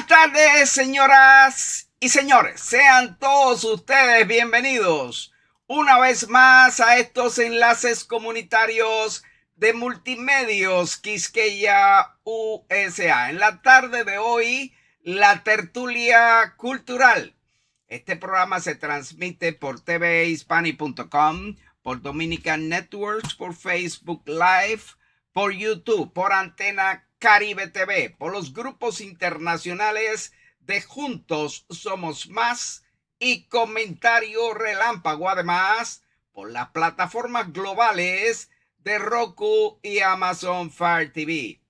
Buenas tardes, señoras y señores. Sean todos ustedes bienvenidos una vez más a estos enlaces comunitarios de Multimedios Quisqueya USA. En la tarde de hoy, la tertulia cultural. Este programa se transmite por tvhispanic.com, por Dominican Networks, por Facebook Live, por YouTube, por Antena Caribe TV, por los grupos internacionales de Juntos Somos Más y Comentario Relámpago, además por las plataformas globales de Roku y Amazon Fire TV.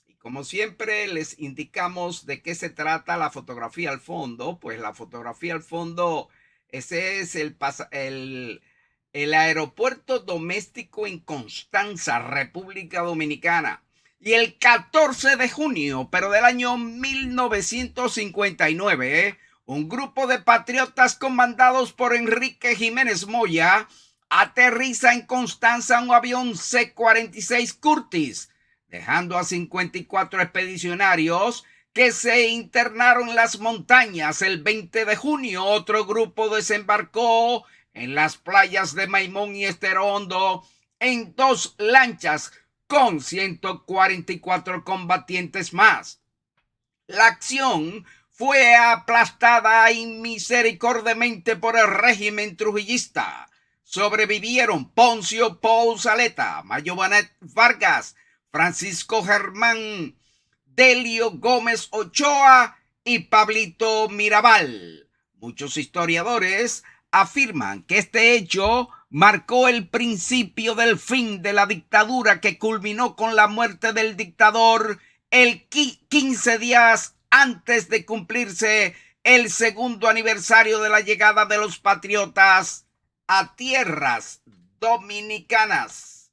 Y como siempre les indicamos de qué se trata la fotografía al fondo. Pues la fotografía al fondo, ese es el aeropuerto doméstico en Constanza, República Dominicana. Y el 14 de junio, pero del año 1959, un grupo de patriotas comandados por Enrique Jiménez Moya aterriza en Constanza un avión C-46 Curtiss, dejando a 54 expedicionarios que se internaron en las montañas. El 20 de junio, otro grupo desembarcó en las playas de Maimón y Estero Hondo en 2 lanchas con 144 combatientes más. La acción fue aplastada inmisericordiamente por el régimen trujillista. Sobrevivieron Poncio Pousaleta, Mayobanet Vargas, Francisco Germán, Delio Gómez Ochoa y Pablito Mirabal. Muchos historiadores afirman que este hecho marcó el principio del fin de la dictadura, que culminó con la muerte del dictador el 15 días antes de cumplirse el segundo aniversario de la llegada de los patriotas a tierras dominicanas.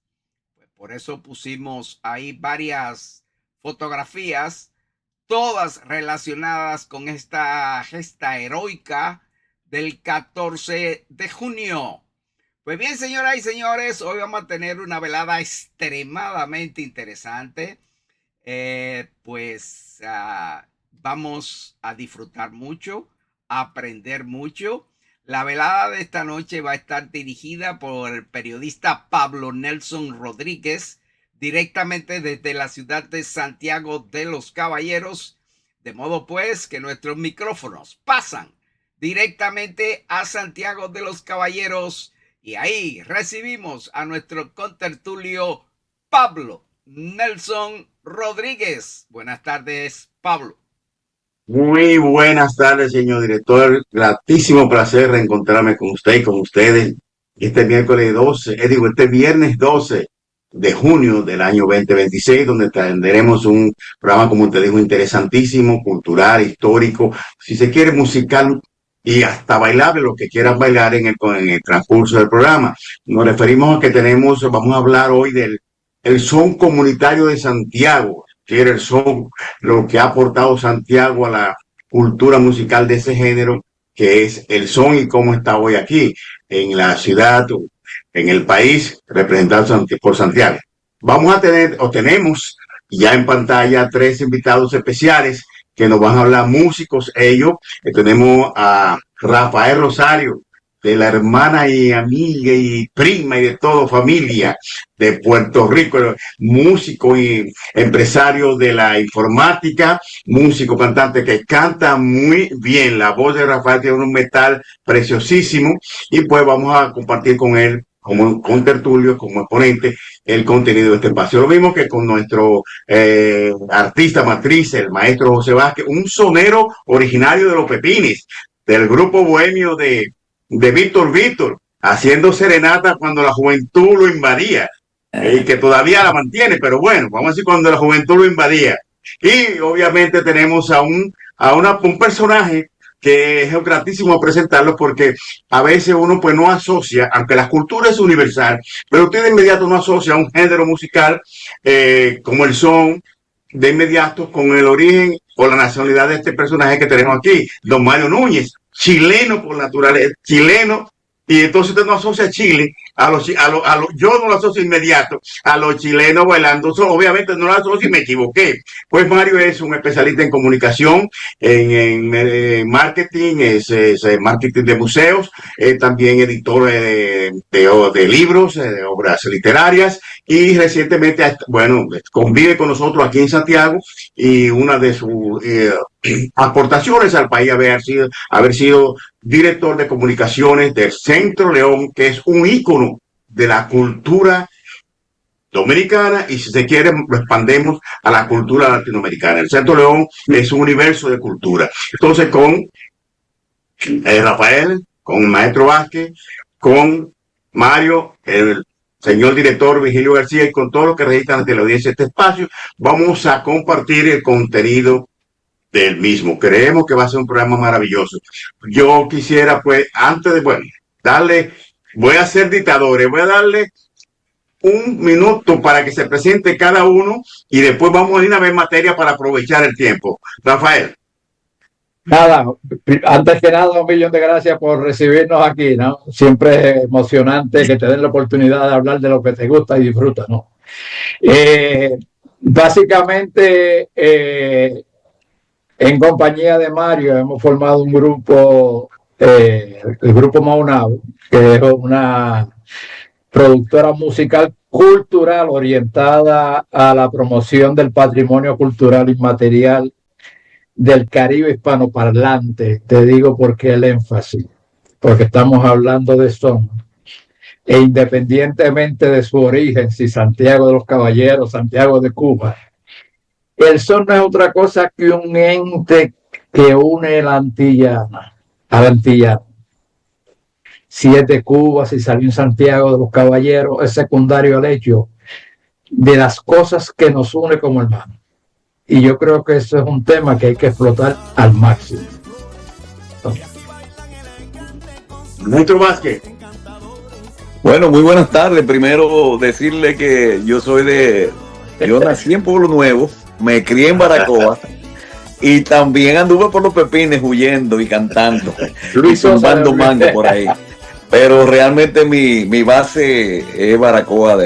Pues por eso pusimos ahí varias fotografías, todas relacionadas con esta gesta heroica del 14 de junio. Pues bien, señoras y señores, hoy vamos a tener una velada extremadamente interesante. Vamos a disfrutar mucho, a aprender mucho. La velada de esta noche va a estar dirigida por el periodista Pablo Nelson Rodríguez, directamente desde la ciudad de Santiago de los Caballeros, de modo pues que nuestros micrófonos pasan directamente a Santiago de los Caballeros. Y ahí recibimos a nuestro contertulio Pablo Nelson Rodríguez. Buenas tardes, Pablo. Muy buenas tardes, señor director. Gratísimo placer reencontrarme con usted y con ustedes este viernes 12 de junio del año 2026, donde tendremos un programa, como usted dijo, interesantísimo, cultural, histórico, si se quiere, musical y hasta bailable, lo que quieran bailar en el transcurso del programa. Nos referimos a que vamos a hablar hoy del el son comunitario de Santiago, que era el son, lo que ha aportado Santiago a la cultura musical de ese género, que es el son, y cómo está hoy aquí, en la ciudad, en el país, representado por Santiago. Tenemos ya en pantalla 3 invitados especiales que nos van a hablar, músicos ellos. Tenemos a Rafael Rosario, de la hermana y amiga y prima y de todo familia de Puerto Rico, músico y empresario de la informática, músico, cantante que canta muy bien. La voz de Rafael tiene un metal preciosísimo, y pues vamos a compartir con él, como con tertulio, como exponente, el contenido de este espacio. Lo mismo que con nuestro artista matriz, el maestro José Vázquez, un sonero originario de Los Pepines, del grupo bohemio de Víctor, haciendo serenata cuando la juventud lo invadía, y que todavía la mantiene, pero bueno, vamos a decir cuando la juventud lo invadía. Y obviamente tenemos un personaje que es gratísimo presentarlo, porque a veces uno pues no asocia, aunque la cultura es universal, pero usted de inmediato no asocia un género musical como el son, de inmediato con el origen o la nacionalidad de este personaje que tenemos aquí, don Mario Núñez, chileno por naturaleza, chileno Y entonces usted no asocia a Chile, yo no lo asocio inmediato a los chilenos bailando, obviamente no lo asocio y me equivoqué. Pues Mario es un especialista en comunicación, en marketing, es marketing de museos, también editor de libros, de obras literarias, y recientemente, bueno, convive con nosotros aquí en Santiago, y una de sus aportaciones al país haber sido director de comunicaciones del Centro León, que es un ícono de la cultura dominicana, y si se quiere lo expandemos a la cultura latinoamericana. El Centro León es un universo de cultura. Entonces con Rafael, con el maestro Vázquez, con Mario, el señor director Virgilio García, y con todo lo que registran ante la audiencia de este espacio, vamos a compartir el contenido del mismo. Creemos que va a ser un programa maravilloso. Yo quisiera, pues, antes de, bueno, voy a ser dictadores, voy a darle un minuto para que se presente cada uno y después vamos a ir a ver materia para aprovechar el tiempo. Rafael. Nada, antes que nada, 1.000.000 de gracias por recibirnos aquí, ¿no? Siempre es emocionante que te den la oportunidad de hablar de lo que te gusta y disfrutas, ¿no? Básicamente, en compañía de Mario hemos formado un grupo, el grupo Maunabo, que es una productora musical cultural orientada a la promoción del patrimonio cultural inmaterial del Caribe hispanoparlante. Te digo por qué el énfasis, porque estamos hablando de son, e independientemente de su origen, si Santiago de los Caballeros, Santiago de Cuba, el son no es otra cosa que un ente que une la antillana al antillano. Si es de Cuba, si salió en Santiago de los Caballeros, es secundario al hecho de las cosas que nos une como hermanos. Y yo creo que eso es un tema que hay que explotar al máximo. Maestro Vázquez. Bueno, muy buenas tardes. Primero decirle que yo nací en Pueblo Nuevo, me crié en Baracoa y también anduve por los Pepines huyendo y cantando y zumbando mango por ahí. Pero realmente mi base es Baracoa.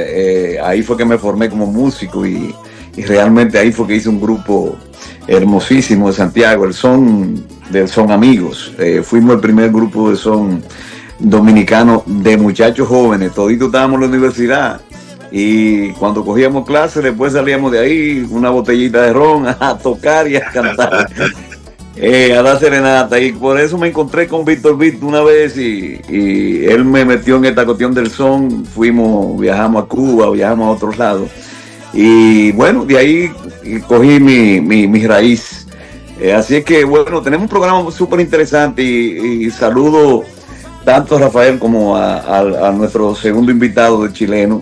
Ahí fue que me formé como músico y realmente ahí fue que hice un grupo hermosísimo de Santiago, el Son Amigos. Fuimos el primer grupo de son dominicano de muchachos jóvenes. Toditos estábamos en la universidad y cuando cogíamos clases después salíamos de ahí una botellita de ron a tocar y a cantar. A dar serenata, y por eso me encontré con Víctor Beat una vez y él me metió en esta cuestión del son. Viajamos a Cuba, viajamos a otros lados y bueno, de ahí cogí mi raíz. Así es que bueno, tenemos un programa súper interesante y saludo tanto a Rafael como a nuestro segundo invitado de chileno.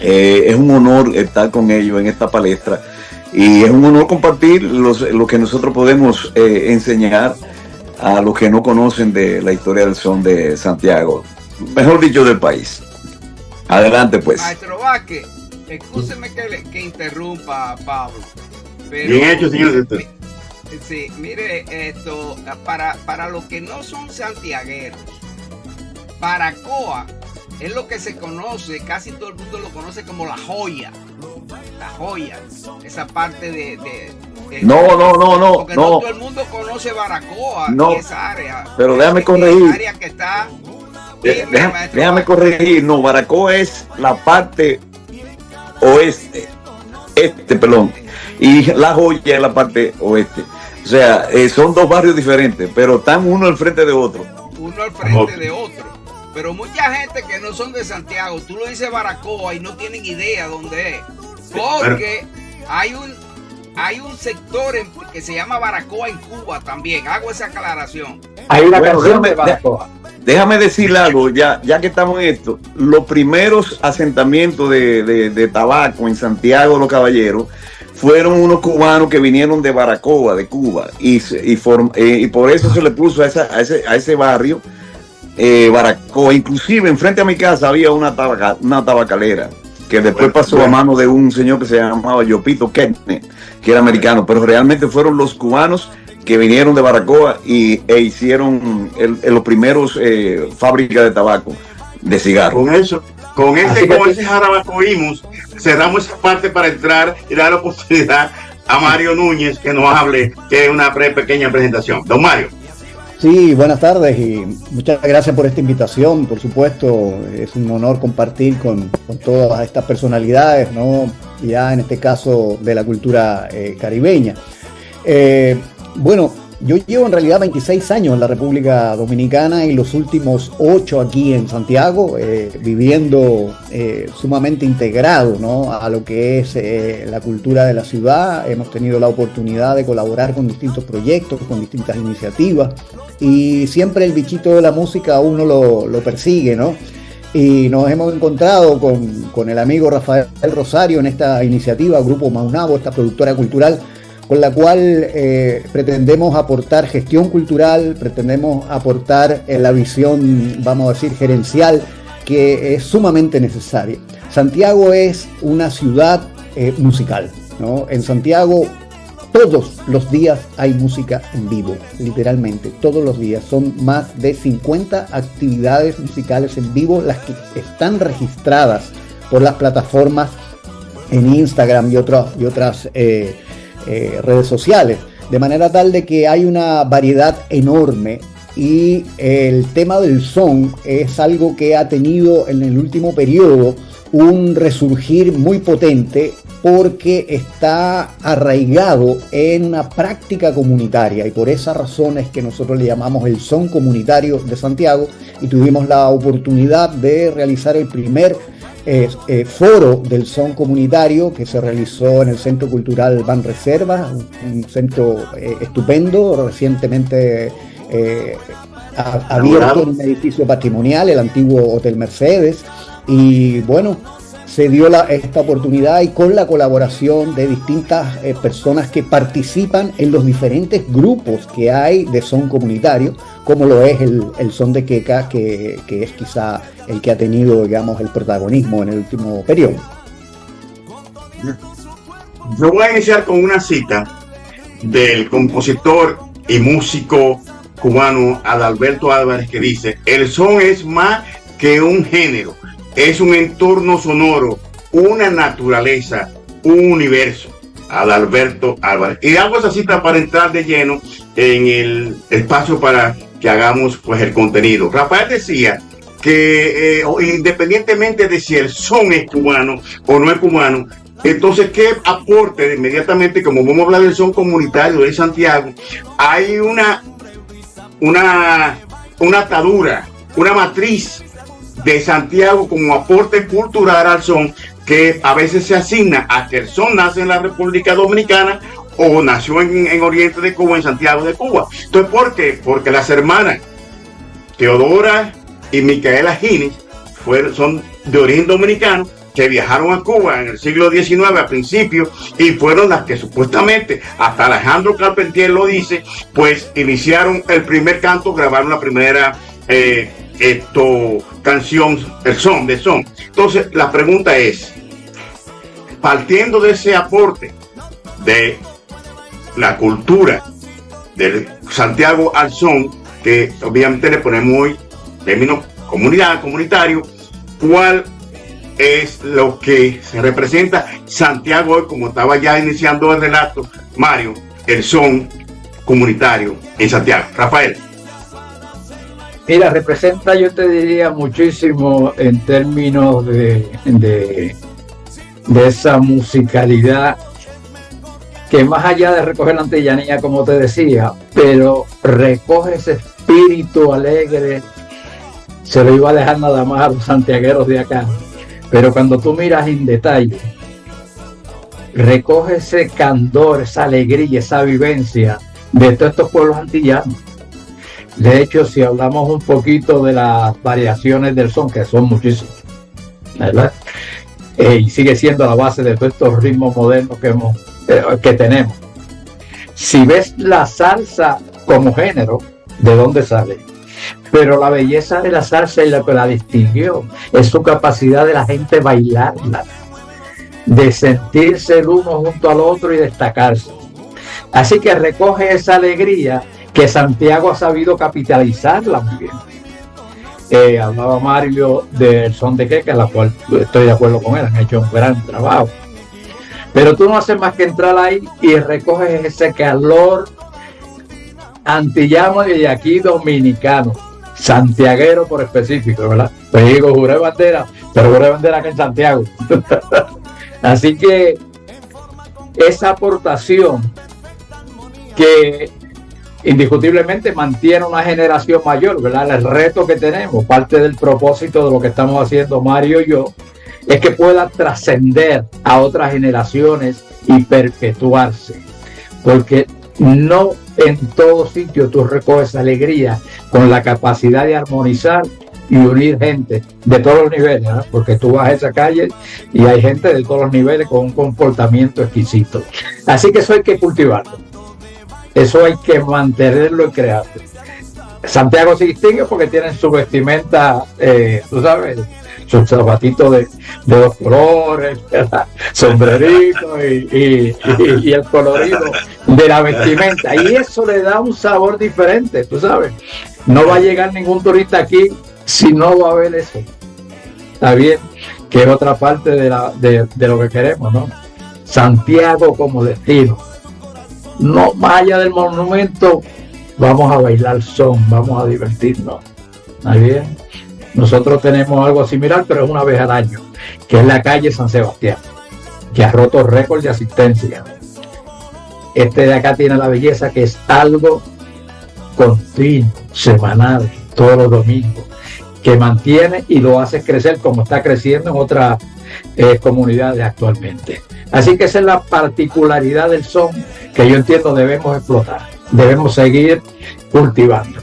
Es un honor estar con ellos en esta palestra. Y es un honor compartir lo que nosotros podemos enseñar a los que no conocen de la historia del son de Santiago, mejor dicho, del país. Adelante, pues. Maestro Vázquez, excúseme que interrumpa a Pablo. Pero, bien hecho, señor. Sí, mire, esto, para los que no son santiagueros, Baracoa es lo que se conoce, casi todo el mundo lo conoce como la joya. La joya, esa parte de no. Porque no todo el mundo conoce Baracoa, no, y esa área. Pero déjame corregir. Área que está, déjame corregir. No, Baracoa es la parte oeste, perdón, y La Joya es la parte oeste. O sea, son dos barrios diferentes, pero están uno al frente de otro. Uno al frente de otro. Pero mucha gente que no son de Santiago, tú lo dices Baracoa y no tienen idea dónde es. Porque hay un sector que se llama Baracoa en Cuba también. Hago esa aclaración. Hay una canción de Baracoa. Déjame decir algo, ya que estamos en esto. Los primeros asentamientos de tabaco en Santiago de los Caballeros fueron unos cubanos que vinieron de Baracoa, de Cuba. Y por eso se le puso a ese barrio Baracoa. Inclusive enfrente a mi casa había una tabacalera que después pasó a mano de un señor que se llamaba Yopito Ketne, que era americano, pero realmente fueron los cubanos que vinieron de Baracoa e hicieron los primeros fábricas de tabaco, de cigarros. Con ese jarabacoímos, cerramos esa parte para entrar y dar la oportunidad a Mario Núñez que nos hable, que es una pequeña presentación. Don Mario. Sí, buenas tardes y muchas gracias por esta invitación. Por supuesto, es un honor compartir con todas estas personalidades, ¿no? Ya en este caso de la cultura caribeña. Bueno, yo llevo en realidad 26 años en la República Dominicana y los últimos 8 aquí en Santiago, viviendo sumamente integrado, ¿no?, a lo que es la cultura de la ciudad. Hemos tenido la oportunidad de colaborar con distintos proyectos, con distintas iniciativas, y siempre el bichito de la música a uno lo persigue, ¿no? Y nos hemos encontrado con el amigo Rafael Rosario en esta iniciativa, Grupo Maunabo, esta productora cultural, con la cual pretendemos aportar gestión cultural, pretendemos aportar la visión, vamos a decir, gerencial, que es sumamente necesaria. Santiago es una ciudad musical, ¿no? En Santiago todos los días hay música en vivo, literalmente, todos los días. Son más de 50 actividades musicales en vivo las que están registradas por las plataformas en Instagram y otras redes sociales, de manera tal de que hay una variedad enorme, y el tema del son es algo que ha tenido en el último periodo un resurgir muy potente, porque está arraigado en una práctica comunitaria, y por esa razón es que nosotros le llamamos el son comunitario de Santiago, y tuvimos la oportunidad de realizar el primer foro del son comunitario, que se realizó en el Centro Cultural Banreservas, un centro estupendo, recientemente abierto en un edificio patrimonial, el antiguo Hotel Mercedes. Y bueno, se dio esta oportunidad, y con la colaboración de distintas personas que participan en los diferentes grupos que hay de son comunitario, como lo es el son de queca, que es quizá el que ha tenido, digamos, el protagonismo en el último periodo. Yo voy a iniciar con una cita del compositor y músico cubano Adalberto Álvarez, que dice: el son es más que un género, es un entorno sonoro, una naturaleza, un universo. Adalberto Álvarez. Y hago esa cita para entrar de lleno en el espacio para que hagamos pues el contenido. Rafael decía que independientemente de si el son es cubano o no es cubano, entonces qué aporte inmediatamente, como vamos a hablar del son comunitario de Santiago, hay una atadura, una matriz de Santiago como aporte cultural al son, que a veces se asigna a que el son nace en la República Dominicana o nació en Oriente de Cuba, en Santiago de Cuba. Entonces, ¿por qué? Porque las hermanas Teodora y Micaela Gines son de origen dominicano, que viajaron a Cuba en el siglo XIX a principios, y fueron las que supuestamente, hasta Alejandro Carpentier lo dice, pues iniciaron el primer canto, grabaron la primera canción, el son de son. Entonces la pregunta es, partiendo de ese aporte de la cultura de Santiago al son, que obviamente le ponemos hoy término comunitario, ¿cuál es lo que se representa Santiago hoy, como estaba ya iniciando el relato Mario, el son comunitario en Santiago? Rafael. Mira, representa, yo te diría, muchísimo en términos de esa musicalidad que, más allá de recoger la antillanía, como te decía, pero recoge ese espíritu alegre. Se lo iba a dejar nada más a los santiagueros de acá, pero cuando tú miras en detalle, recoge ese candor, esa alegría, esa vivencia de todos estos pueblos antillanos. De hecho, si hablamos un poquito de las variaciones del son, que son muchísimas, ¿verdad? Y sigue siendo la base de todos estos ritmos modernos que tenemos. Si ves la salsa como género, ¿de dónde sale? Pero la belleza de la salsa y lo que la distinguió es su capacidad de la gente bailarla, de sentirse el uno junto al otro y destacarse. Así que recoge esa alegría que Santiago ha sabido capitalizarla muy bien. Hablaba Mario del son de queca, en la cual estoy de acuerdo con él, han hecho un gran trabajo. Pero tú no haces más que entrar ahí y recoges ese calor antillano y de aquí dominicano, santiaguero por específico, ¿verdad? Pues digo, juré bandera, pero juré bandera acá en Santiago. Así que esa aportación que indiscutiblemente mantiene una generación mayor, ¿verdad? El reto que tenemos, parte del propósito de lo que estamos haciendo Mario y yo, es que pueda trascender a otras generaciones y perpetuarse, porque no en todo sitio tú recoges alegría con la capacidad de armonizar y unir gente de todos los niveles, ¿no? Porque tú vas a esa calle y hay gente de todos los niveles con un comportamiento exquisito. Así que eso hay que cultivarlo, eso hay que mantenerlo y crearlo. Santiago se distingue porque tienen su vestimenta, tú sabes, sus zapatitos de dos colores, sombrerito y el colorido de la vestimenta. Y eso le da un sabor diferente, tú sabes. No va a llegar ningún turista aquí si no va a ver eso. Está bien, que es otra parte de lo que queremos, ¿no? Santiago como destino. No, más allá del monumento, vamos a bailar son, vamos a divertirnos. ¿Está bien? Nosotros tenemos algo similar, pero es una vez al año, que es la calle San Sebastián, que ha roto récord de asistencia. Este de acá tiene la belleza que es algo continuo, semanal, todos los domingos, que mantiene y lo hace crecer como está creciendo en otras comunidades actualmente. Así que esa es la particularidad del son que yo entiendo debemos explotar, debemos seguir cultivando.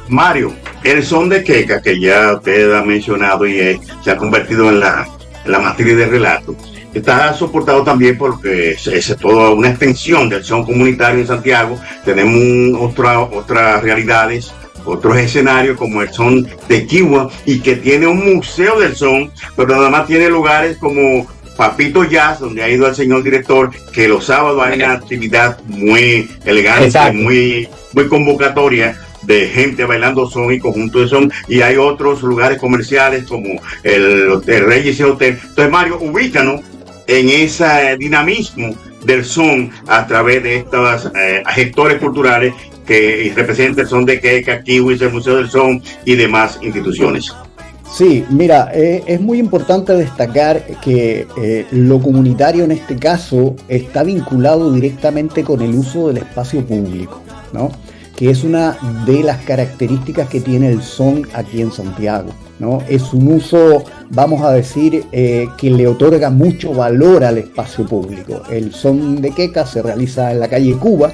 Mario, el son de queca, que ya usted ha mencionado y se ha convertido en la materia de relato, está soportado también porque es toda una extensión del son comunitario en Santiago. Tenemos otras realidades, otros escenarios como el son de Kiwa, y que tiene un museo del son, pero nada más tiene lugares como Papito Jazz, donde ha ido el señor director, que los sábados hay una actividad muy elegante, muy convocatoria, de gente bailando son y conjunto de son, y hay otros lugares comerciales como el Reyes Hotel. Entonces, Mario, ubícanos en ese dinamismo del son a través de estos gestores culturales que representan el son de queca, Kiwis, el Museo del Son y demás instituciones. Sí, mira, es muy importante destacar que lo comunitario en este caso está vinculado directamente con el uso del espacio público, ¿no? Que es una de las características que tiene el son aquí en Santiago, ¿no? Es un uso, vamos a decir, que le otorga mucho valor al espacio público. El son de queca se realiza en la calle Cuba,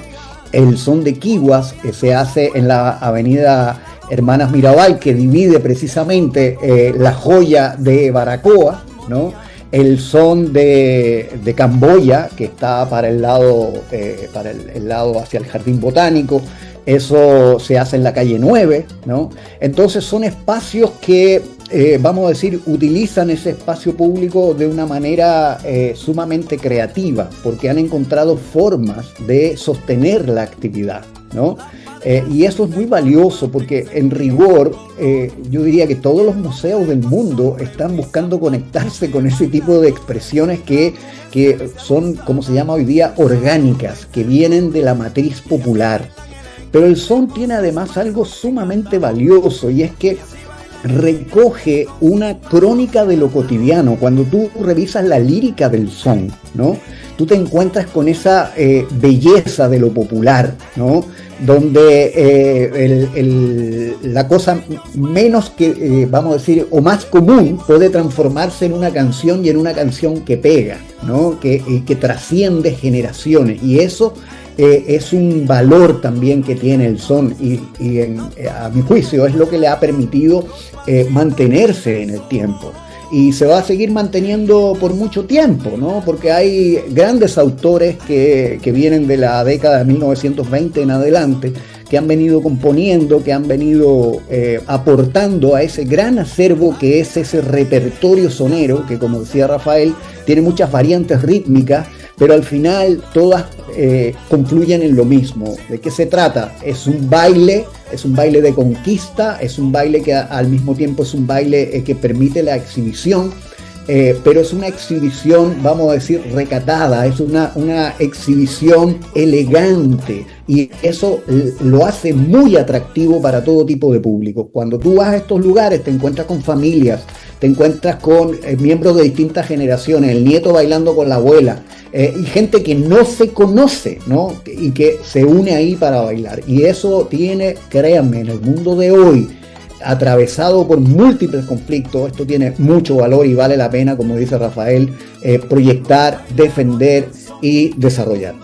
el son de Kiwas se hace en la avenida Hermanas Mirabal, que divide precisamente la joya de Baracoa, ¿no? El son de Camboya, que está para el lado hacia el Jardín Botánico, eso se hace en la calle 9, ¿no? Entonces son espacios que, vamos a decir, utilizan ese espacio público de una manera sumamente creativa, porque han encontrado formas de sostener la actividad, ¿no? Y eso es muy valioso porque en rigor yo diría que todos los museos del mundo están buscando conectarse con ese tipo de expresiones que son, como se llama hoy día, orgánicas, que vienen de la matriz popular. Pero el son tiene además algo sumamente valioso, y es que recoge una crónica de lo cotidiano. Cuando tú revisas la lírica del son, ¿no? Tú te encuentras con esa belleza de lo popular, ¿no? Donde la cosa menos que, vamos a decir, o más común puede transformarse en una canción, y en una canción que pega, ¿no? Que trasciende generaciones, y eso es un valor también que tiene el son, y a mi juicio es lo que le ha permitido mantenerse en el tiempo. Y se va a seguir manteniendo por mucho tiempo, ¿no? Porque hay grandes autores que vienen de la década de 1920 en adelante, que han venido componiendo, que han venido aportando a ese gran acervo que es ese repertorio sonero, que, como decía Rafael, tiene muchas variantes rítmicas, pero al final todas confluyen en lo mismo. ¿De qué se trata? Es un baile de conquista, es un baile que al mismo tiempo es un baile que permite la exhibición, pero es una exhibición, vamos a decir, recatada, es una exhibición elegante, y eso lo hace muy atractivo para todo tipo de público. Cuando tú vas a estos lugares te encuentras con familias, te encuentras con miembros de distintas generaciones, el nieto bailando con la abuela, y gente que no se conoce, ¿no? Y que se une ahí para bailar. Y eso tiene, créanme, en el mundo de hoy, atravesado por múltiples conflictos, esto tiene mucho valor y vale la pena, como dice Rafael, proyectar, defender y desarrollar.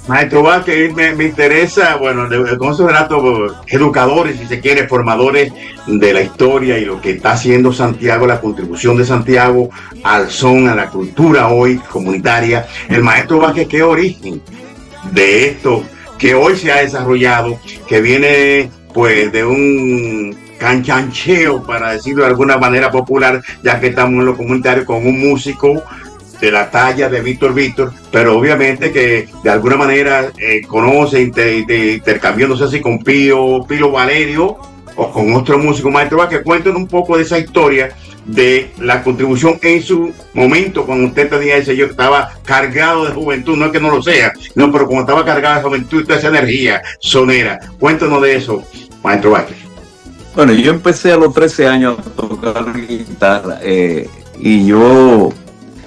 Maestro Vázquez, me interesa, bueno, con esos relatos educadores, si se quiere, formadores de la historia y lo que está haciendo Santiago, la contribución de Santiago al son, a la cultura hoy comunitaria. El maestro Vázquez, ¿qué origen de esto que hoy se ha desarrollado, que viene pues de un canchancheo, para decirlo de alguna manera popular, ya que estamos en lo comunitario con un músico de la talla de Víctor, pero obviamente que de alguna manera conoce, intercambiándose así con Pío Valerio o con otro músico. Maestro Vázquez, cuéntenos un poco de esa historia de la contribución en su momento, cuando usted tenía ese, yo estaba cargado de juventud, no es que no lo sea, no, pero cuando estaba cargado de juventud, toda esa energía sonera. Cuéntenos de eso, maestro Vázquez. Bueno, yo empecé a los 13 años a tocar guitarra, y yo,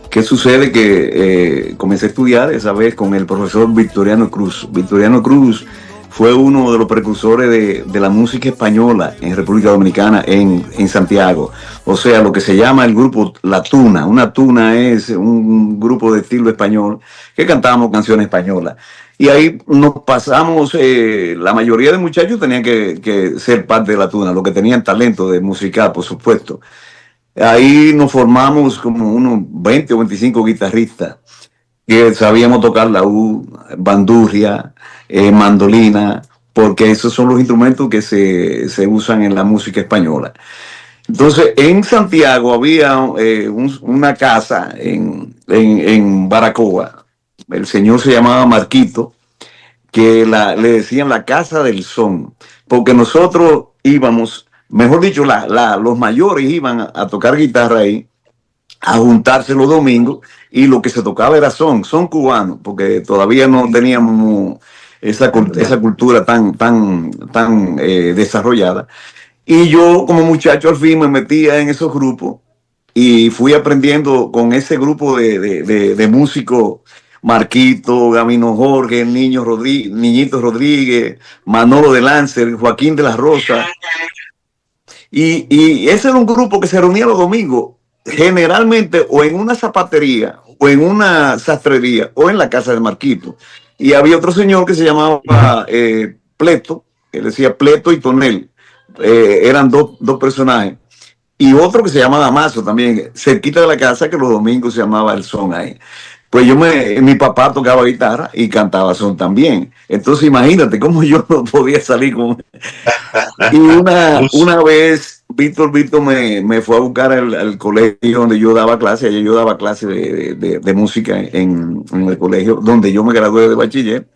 ¿qué sucede? Que comencé a estudiar esa vez con el profesor Victoriano Cruz. Victoriano Cruz fue uno de los precursores de la música española en República Dominicana, en Santiago. O sea, lo que se llama el grupo La Tuna. Una tuna es un grupo de estilo español que cantábamos canciones españolas. Y ahí nos pasamos, la mayoría de muchachos tenían que ser parte de La Tuna, los que tenían talento de musical, por supuesto. Ahí nos formamos como unos 20 o 25 guitarristas que sabíamos tocar laúd, bandurria, mandolina, porque esos son los instrumentos que se usan en la música española. Entonces, en Santiago había una casa en Baracoa. El señor se llamaba Marquito, que le decían la Casa del Son, porque nosotros íbamos, mejor dicho, los mayores iban a tocar guitarra ahí, a juntarse los domingos, y lo que se tocaba era son cubano, porque todavía no teníamos esa cultura tan desarrollada. Y yo, como muchacho, al fin me metía en esos grupos y fui aprendiendo con ese grupo de músicos: Marquito, Gamino Jorge, Niñito Rodríguez, Manolo de Lancer, Joaquín de la Rosa. Y ese era un grupo que se reunía los domingos, generalmente o en una zapatería, o en una sastrería, o en la casa de Marquito. Y había otro señor que se llamaba Pleto, que decía Pleto y Tonel. Eran dos personajes. Y otro que se llamaba Damaso también, cerquita de la casa, que los domingos se llamaba El Son ahí. Pues mi papá tocaba guitarra y cantaba son también. Entonces imagínate cómo yo no podía salir con... Y una vez Víctor me fue a buscar al colegio donde yo daba clase. Yo daba clase de música en el colegio donde yo me gradué de bachiller.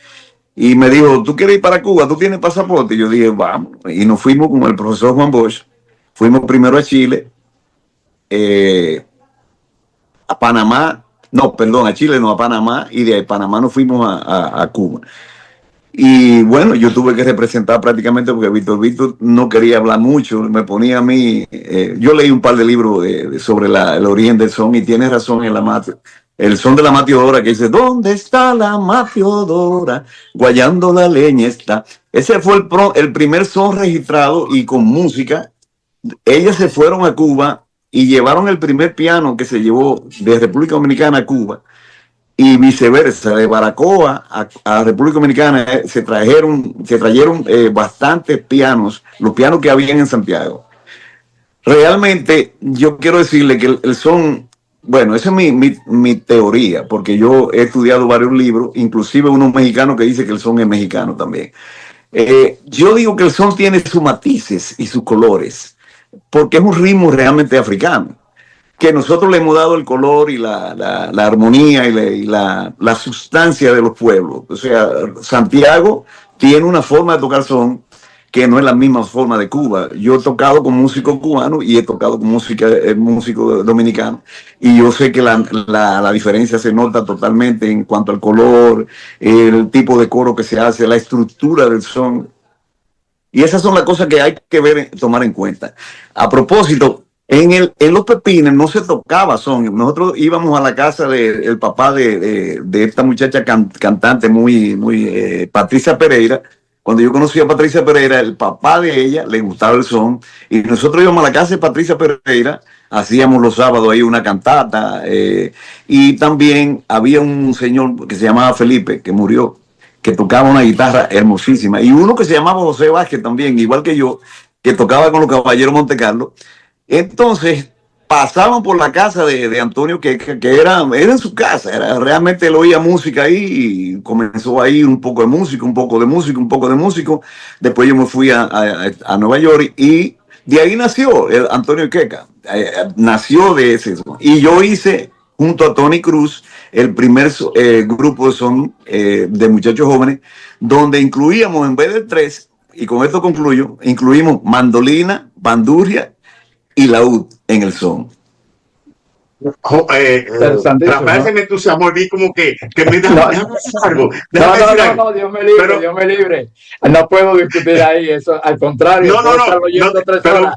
Y me dijo: ¿tú quieres ir para Cuba? ¿Tú tienes pasaporte? Y yo dije: vamos. Y nos fuimos con el profesor Juan Bosch. Fuimos primero a Chile, a Panamá. No, perdón, a Chile, no, a Panamá. Y de Panamá nos fuimos a Cuba. Y bueno, yo tuve que representar prácticamente, porque Víctor no quería hablar mucho, me ponía a mí, yo leí un par de libros sobre el origen del son, y tiene razón el son de la matiodora, que dice: ¿dónde está la matiodora? Guayando la leña está. Ese fue el primer son registrado, y con música. Ellas se fueron a Cuba y llevaron el primer piano que se llevó de República Dominicana a Cuba, y viceversa, de Baracoa a República Dominicana se trajeron bastantes pianos, los pianos que habían en Santiago. Realmente yo quiero decirle que el son, bueno, esa es mi teoría, porque yo he estudiado varios libros, inclusive uno mexicano que dice que el son es mexicano también. Yo digo que el son tiene sus matices y sus colores, porque es un ritmo realmente africano, que nosotros le hemos dado el color y la armonía y la sustancia de los pueblos. O sea, Santiago tiene una forma de tocar son que no es la misma forma de Cuba. Yo he tocado con músicos cubanos y he tocado con músicos dominicanos, y yo sé que la diferencia se nota totalmente en cuanto al color, el tipo de coro que se hace, la estructura del son. Y esas son las cosas que hay que ver, tomar en cuenta. A propósito, en Los Pepines no se tocaba son. Nosotros íbamos a la casa del papá de esta muchacha cantante muy Patricia Pereira. Cuando yo conocí a Patricia Pereira, el papá de ella le gustaba el son, y nosotros íbamos a la casa de Patricia Pereira, hacíamos los sábados ahí una cantata, y también había un señor que se llamaba Felipe, que murió, que tocaba una guitarra hermosísima, y uno que se llamaba José Vázquez también, igual que yo, que tocaba con los Caballeros Montecarlo. Entonces pasaban por la casa de Antonio, que era en su casa, realmente él oía música ahí, y comenzó ahí un poco de música, un poco de música, un poco de músico. Después yo me fui a Nueva York, y de ahí nació el Antonio Queca, nació de ese son. Y yo hice, junto a Tony Cruz, el primer grupo de son de muchachos jóvenes, donde incluíamos, en vez de 3, y con esto concluyo, incluimos mandolina, bandurria y laúd en el son. Rafael se me entusiasmó y vi como que me da algo. No, Dios me libre, Dios me libre. No puedo discutir ahí eso, al contrario. Pero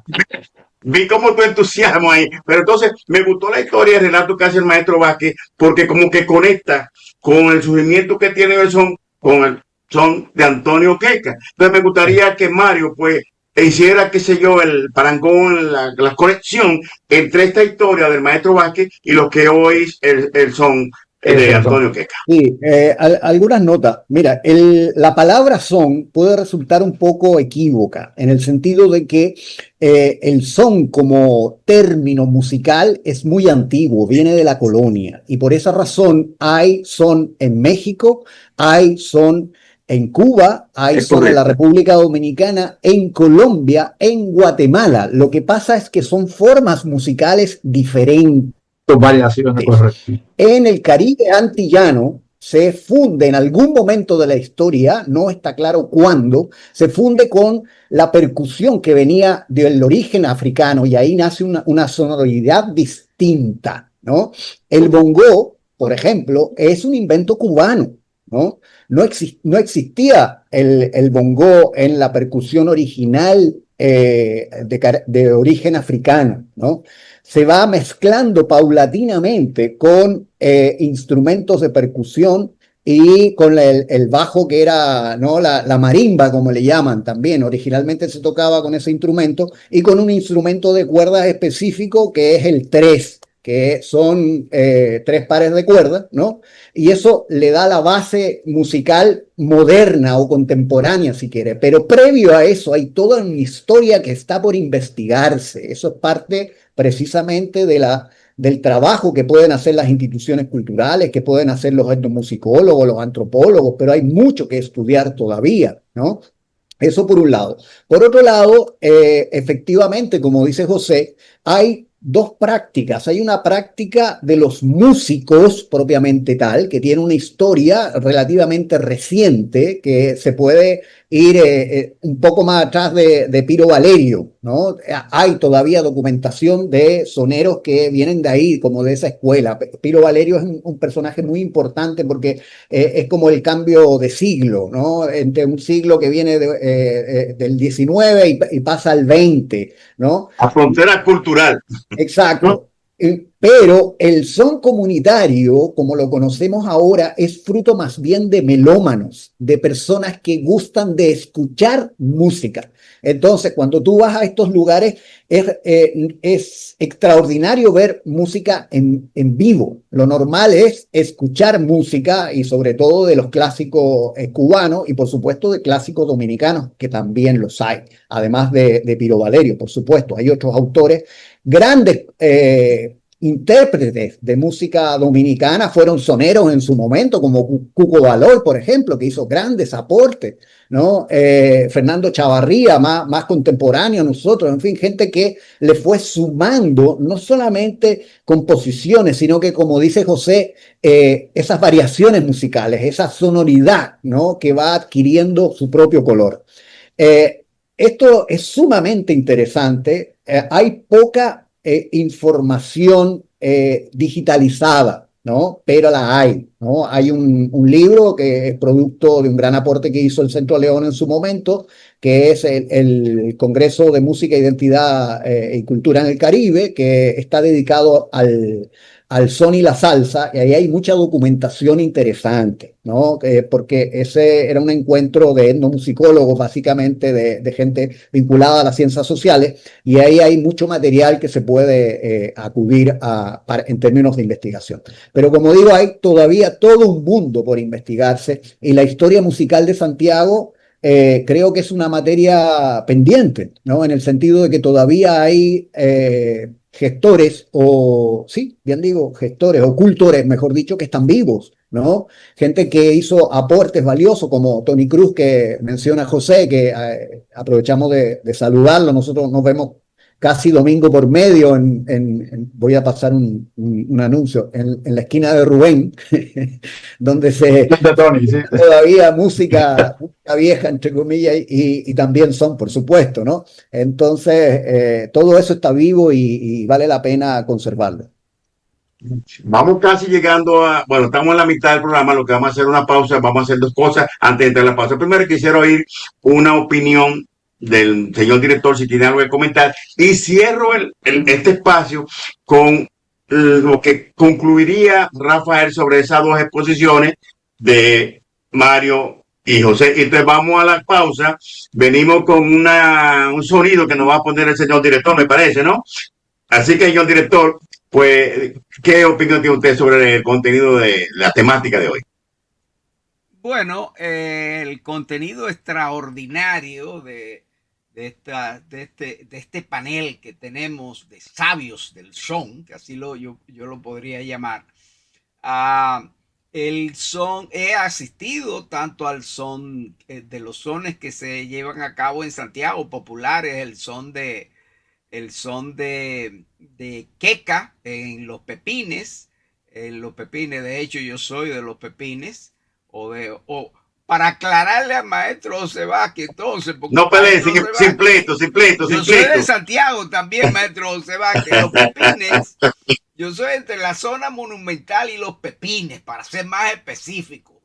vi como tu entusiasmo ahí. Pero entonces me gustó la historia de relato que hace el maestro Vázquez, porque como que conecta con el surgimiento que tiene el son, con el son de Antonio Queca. Entonces me gustaría que Mario, pues, hiciera, qué sé yo, el parangón, la conexión entre esta historia del maestro Vázquez y lo que hoy es el son de Antonio Queca. Sí, algunas notas. Mira, la palabra son puede resultar un poco equívoca, en el sentido de que el son como término musical es muy antiguo, viene de la colonia, y por esa razón hay son en México, hay son en Cuba, hay son en la República Dominicana, en Colombia, en Guatemala. Lo que pasa es que son formas musicales diferentes. Variaciones, correcto. En el Caribe antillano se funde en algún momento de la historia, no está claro cuándo, se funde con la percusión que venía del origen africano, y ahí nace una sonoridad distinta, ¿no? El bongo, por ejemplo, es un invento cubano, ¿no? No existía el bongo en la percusión original de origen africano, ¿no? Se va mezclando paulatinamente con instrumentos de percusión y con el bajo, que era, ¿no?, la marimba, como le llaman también. Originalmente se tocaba con ese instrumento, y con un instrumento de cuerdas específico que es el tres, que son 3 pares de cuerdas, ¿no? Y eso le da la base musical moderna o contemporánea, si quiere. Pero previo a eso hay toda una historia que está por investigarse. Eso es parte precisamente del trabajo que pueden hacer las instituciones culturales, que pueden hacer los etnomusicólogos, los antropólogos, pero hay mucho que estudiar todavía, ¿no? Eso por un lado. Por otro lado, efectivamente, como dice José, hay 2 prácticas. Hay una práctica de los músicos propiamente tal, que tiene una historia relativamente reciente, que se puede ir un poco más atrás de Piro Valerio, ¿no? Hay todavía documentación de soneros que vienen de ahí, como de esa escuela. Piro Valerio es un personaje muy importante, porque es como el cambio de siglo, ¿no? Entre un siglo que viene del 19 y pasa al 20, ¿no? A frontera cultural. Exacto. Pero el son comunitario, como lo conocemos ahora, es fruto más bien de melómanos, de personas que gustan de escuchar música. Entonces, cuando tú vas a estos lugares, es extraordinario ver música en vivo. Lo normal es escuchar música, y sobre todo de los clásicos cubanos, y por supuesto de clásicos dominicanos, que también los hay, además de Piro Valerio, por supuesto. Hay otros autores grandes intérpretes de música dominicana fueron soneros en su momento, como Cuco Valor, por ejemplo, que hizo grandes aportes, ¿no? Fernando Chavarría, más contemporáneo a nosotros, en fin, gente que le fue sumando no solamente composiciones, sino que, como dice José, esas variaciones musicales, esa sonoridad, ¿no? Que va adquiriendo su propio color. Esto es sumamente interesante. Hay poca información digitalizada, ¿no? Pero la hay, ¿no? Hay un libro que es producto de un gran aporte que hizo el Centro León en su momento, que es el Congreso de Música, Identidad y Cultura en el Caribe, que está dedicado al son y la salsa, y ahí hay mucha documentación interesante, ¿no? Porque ese era un encuentro de etnomusicólogos, básicamente de gente vinculada a las ciencias sociales, y ahí hay mucho material que se puede acudir en términos de investigación. Pero como digo, hay todavía todo un mundo por investigarse, y la historia musical de Santiago creo que es una materia pendiente, ¿no? En el sentido de que todavía hay gestores, gestores o cultores, mejor dicho, que están vivos, ¿no? Gente que hizo aportes valiosos, como Tony Cruz, que menciona José, que aprovechamos de saludarlo. Nosotros nos vemos casi domingo por medio voy a pasar un anuncio, en la esquina de Rubén, donde se Tony, sí. todavía música vieja, entre comillas, y también son, por supuesto, ¿no? Entonces, todo eso está vivo y vale la pena conservarlo. Vamos casi llegando bueno, estamos en la mitad del programa, lo que vamos a hacer una pausa, vamos a hacer dos cosas antes de entrar a la pausa. Primero quisiera oír una opinión del señor director, si tiene algo que comentar, y cierro este espacio con lo que concluiría Rafael sobre esas dos exposiciones de Mario y José. Entonces vamos a la pausa, venimos con un sonido que nos va a poner el señor director, me parece, ¿no? Así que, señor director, pues, ¿qué opinión tiene usted sobre el contenido de la temática de hoy? Bueno, el contenido extraordinario de este panel que tenemos de sabios del son, que así yo lo podría llamar. El son, he asistido tanto al son de los sones que se llevan a cabo en Santiago, populares, el son de queca en Los Pepines. De hecho, yo soy de Los Pepines, para aclararle al maestro José Vázquez, entonces. No peleen, simpleto. Yo soy de Santiago también, maestro José Vázquez. Los Pepines, yo soy entre la zona monumental y Los Pepines, para ser más específico.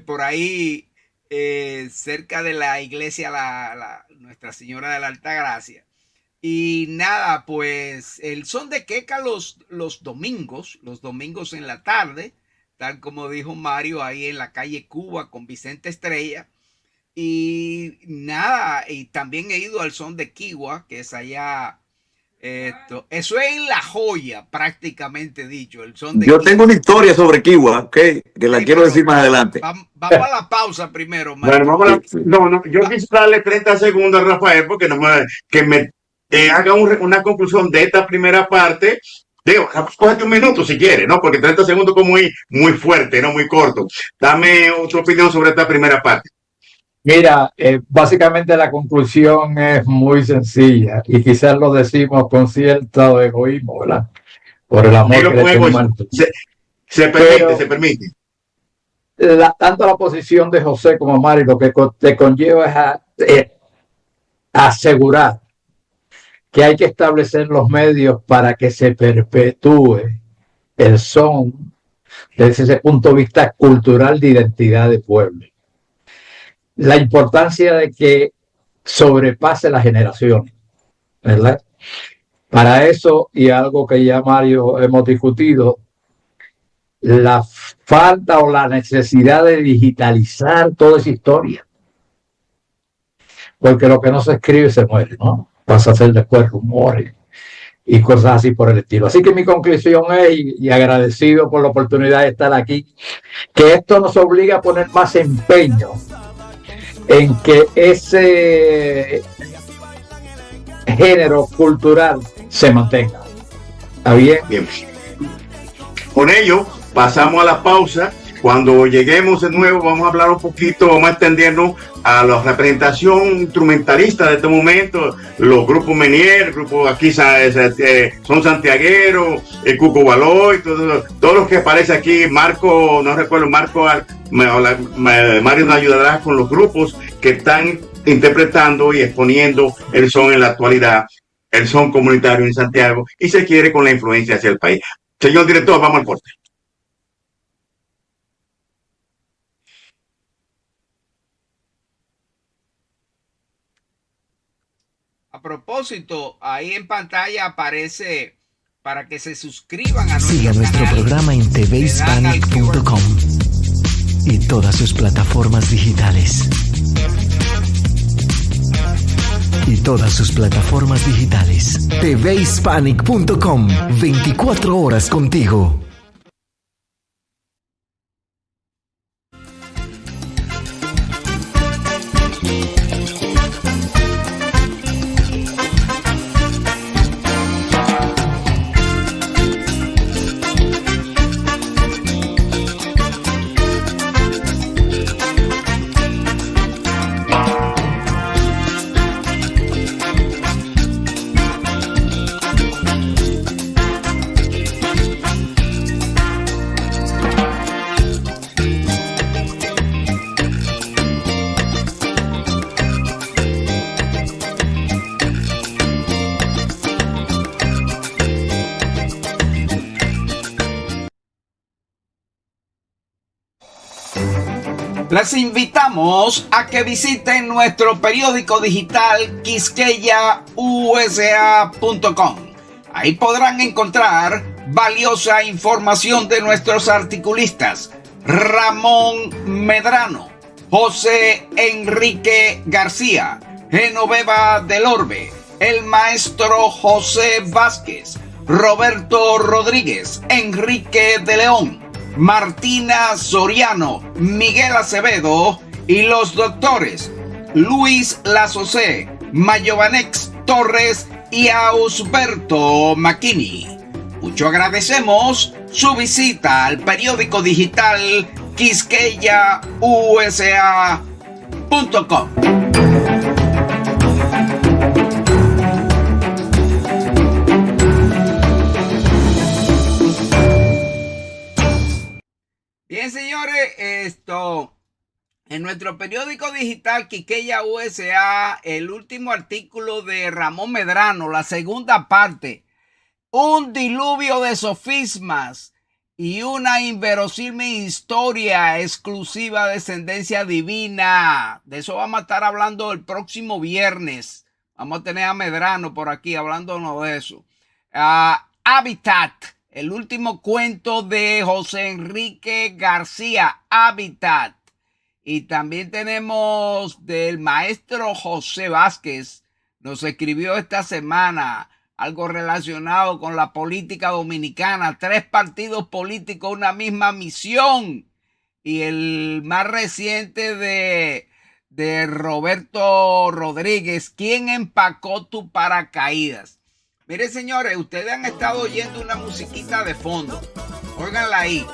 Por ahí, cerca de la iglesia Nuestra Señora de la Altagracia. Y nada, pues el son de queca los domingos en la tarde, tal como dijo Mario, ahí en la calle Cuba con Vicente Estrella. Y nada, y también he ido al son de Kiwa, que es allá. Eso es en La Joya, prácticamente dicho. El son de Yo Kiwa. tengo una historia sobre Kiwa, okay, que la quiero decir más adelante. Vamos a la pausa primero, maestro. Bueno, yo quisiera darle 30 segundos a Rafael porque que me haga una conclusión de esta primera parte. Digo, cógete un minuto si quieres, ¿no? Porque 30 segundos como muy fuerte, ¿no? Muy corto. Dame otra opinión sobre esta primera parte. Mira, básicamente la conclusión es muy sencilla y quizás lo decimos con cierto egoísmo, ¿verdad? Por el amor que le tenemos. Se permite. Tanto la posición de José como Mario lo que te conlleva es asegurar que hay que establecer los medios para que se perpetúe el son desde ese punto de vista cultural de identidad de pueblo. La importancia de que sobrepase las generaciones, ¿verdad? Para eso, y algo que ya Mario hemos discutido, la falta o la necesidad de digitalizar toda esa historia. Porque lo que no se escribe se muere, ¿no? Pasa a ser después rumores y cosas así por el estilo. Así que mi conclusión es, y agradecido por la oportunidad de estar aquí, que esto nos obliga a poner más empeño en que género cultural se mantenga. ¿Está bien? Bien. Con ello, pasamos a la pausa. Cuando lleguemos de nuevo, vamos a hablar un poquito, vamos a extendernos a la representación instrumentalista de este momento, los grupos Menier, el grupo aquí son santiagueros, el Cuco Baloy, todos los que aparece aquí, Marco, no recuerdo, Mario nos ayudará con los grupos que están interpretando y exponiendo el son en la actualidad, el son comunitario en Santiago, y se quiere con la influencia hacia el país. Señor director, vamos al corte. A propósito, ahí en pantalla aparece para que se suscriban a Siga nuestro programa en tvhispanic.com y todas sus plataformas digitales. tvhispanic.com, 24 horas contigo. Les invitamos a que visiten nuestro periódico digital quisqueyausa.com. Ahí podrán encontrar valiosa información de nuestros articulistas Ramón Medrano, José Enrique García, Genoveva del Orbe, el maestro José Vázquez, Roberto Rodríguez, Enrique de León, Martina Soriano, Miguel Acevedo y los doctores Luis Lazocé, Mayovanex Torres y Ausberto Macchini. Mucho agradecemos su visita al periódico digital quisqueyausa.com. Bien, señores, en nuestro periódico digital Quisqueya USA, el último artículo de Ramón Medrano, la segunda parte, un diluvio de sofismas y una inverosímil historia exclusiva de descendencia divina. De eso vamos a estar hablando el próximo viernes. Vamos a tener a Medrano por aquí hablándonos de eso. Habitat. El último cuento de José Enrique García, Habitat. Y también tenemos del maestro José Vázquez. Nos escribió esta semana algo relacionado con la política dominicana. 3 partidos políticos, una misma misión. Y el más reciente de Roberto Rodríguez, ¿quién empacó tu paracaídas? Miren, señores, ustedes han estado oyendo una musiquita de fondo. Óiganla ahí.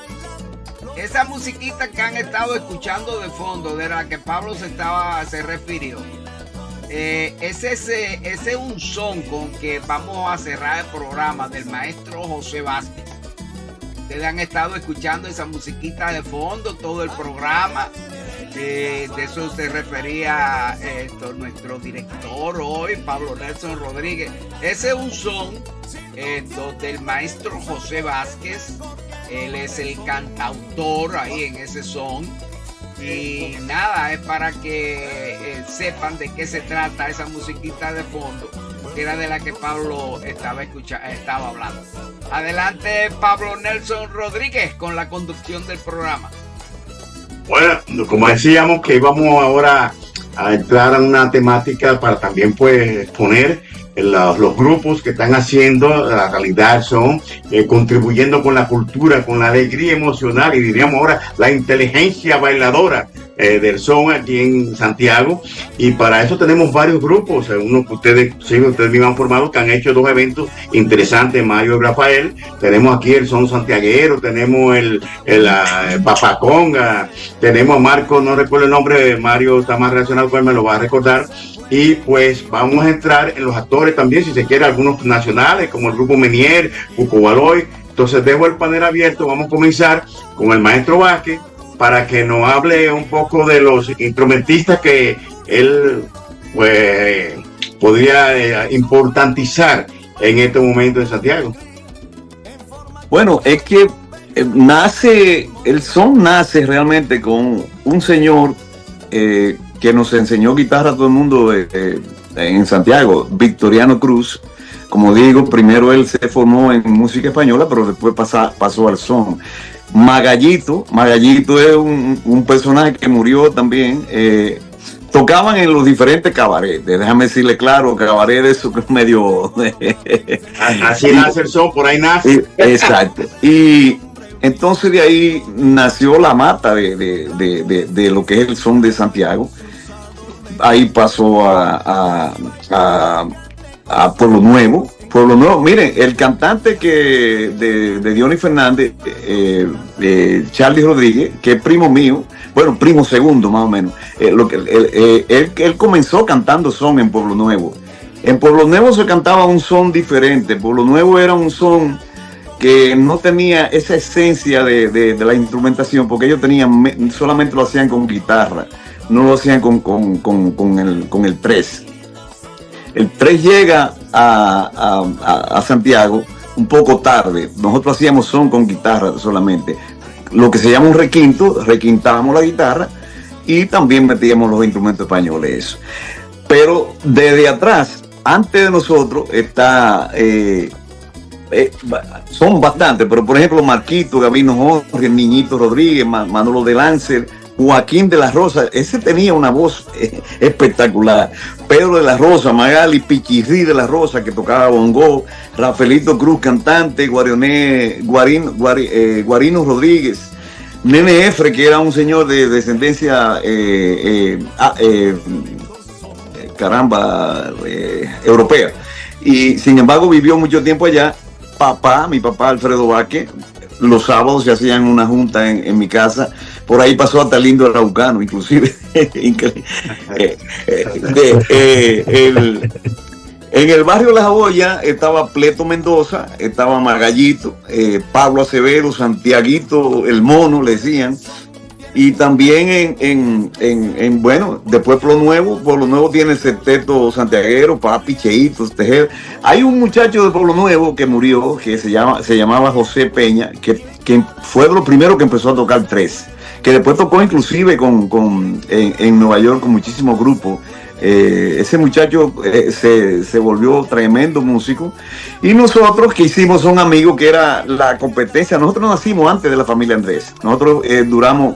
Esa musiquita que han estado escuchando de fondo, de la que Pablo se refirió. Ese es un son con que vamos a cerrar el programa del maestro José Vázquez. Ustedes han estado escuchando esa musiquita de fondo todo el programa. De eso se refería nuestro director hoy, Pablo Nelson Rodríguez. Ese es un son del maestro José Vázquez. Él es el cantautor ahí en ese son. Y nada, es para que sepan de qué se trata esa musiquita de fondo, que era de la que Pablo estaba hablando. Adelante, Pablo Nelson Rodríguez, con la conducción del programa. Bueno, como decíamos que íbamos ahora a entrar a una temática para también pues exponer los grupos que están haciendo la realidad son contribuyendo con la cultura, con la alegría emocional y diríamos ahora la inteligencia bailadora del son aquí en Santiago, y para eso tenemos varios grupos, uno que ustedes mismos han formado, que han hecho 2 eventos interesantes, Mario y Rafael. Tenemos aquí el son santiaguero, tenemos el Papaconga, tenemos a Marco, no recuerdo el nombre, Mario está más relacionado con él, me lo va a recordar. Y pues vamos a entrar en los actores también, si se quiere, algunos nacionales, como el grupo Menier, Cuco Baloy. Entonces dejo el panel abierto, vamos a comenzar con el maestro Vázquez, para que nos hable un poco de los instrumentistas que él pues, podría importantizar en este momento en Santiago. Bueno, es que el son nace realmente con un señor que nos enseñó guitarra a todo el mundo en Santiago, Victoriano Cruz. Como digo, primero él se formó en música española, pero después pasó al son. Magallito es un personaje que murió también. Tocaban en los diferentes cabarets. Déjame decirle claro, cabaret de eso que es medio... Así nace el son, por ahí nace. Exacto. Y entonces de ahí nació la mata de lo que es el son de Santiago. Ahí pasó a Pueblo Nuevo. Miren, el cantante de Diony Fernández, Charlie Rodríguez, que es primo mío, bueno, primo segundo más o menos, él comenzó cantando son en Pueblo Nuevo. En Pueblo Nuevo se cantaba un son diferente. Pueblo Nuevo era un son que no tenía esa esencia de la instrumentación, porque ellos solamente lo hacían con guitarra, no lo hacían con el tres. El 3 llega a Santiago un poco tarde. Nosotros hacíamos son con guitarra solamente. Lo que se llama un requinto, requintábamos la guitarra y también metíamos los instrumentos españoles. Pero desde atrás, antes de nosotros, son bastantes, pero por ejemplo Marquito, Gabino Jorge, Niñito Rodríguez, Manolo de Lancer, Joaquín de la Rosa, ese tenía una voz espectacular. Pedro de la Rosa, Magali Pichirrí de la Rosa, que tocaba bongo, Rafaelito Cruz, cantante, Guarino Rodríguez, Nene Efre, que era un señor de descendencia europea, y sin embargo vivió mucho tiempo allá. Mi papá Alfredo Vázquez, los sábados se hacían una junta en mi casa. Por ahí pasó hasta Lindo Araucano, inclusive. En el barrio La Joya estaba Pleto Mendoza, estaba Magallito, Pablo Acevedo, Santiaguito, el Mono, le decían. Y también bueno, después Pueblo Nuevo tiene el Septeto Santiaguero, Papi, Cheito, Tejer. Hay un muchacho de Pueblo Nuevo que murió, que se llamaba José Peña, que fue lo primero que empezó a tocar tres, que después tocó inclusive en Nueva York con muchísimos grupos. Ese muchacho se volvió tremendo músico, y nosotros que hicimos son amigos, que era la competencia. Nosotros nacimos antes de la familia Andrés. Nosotros duramos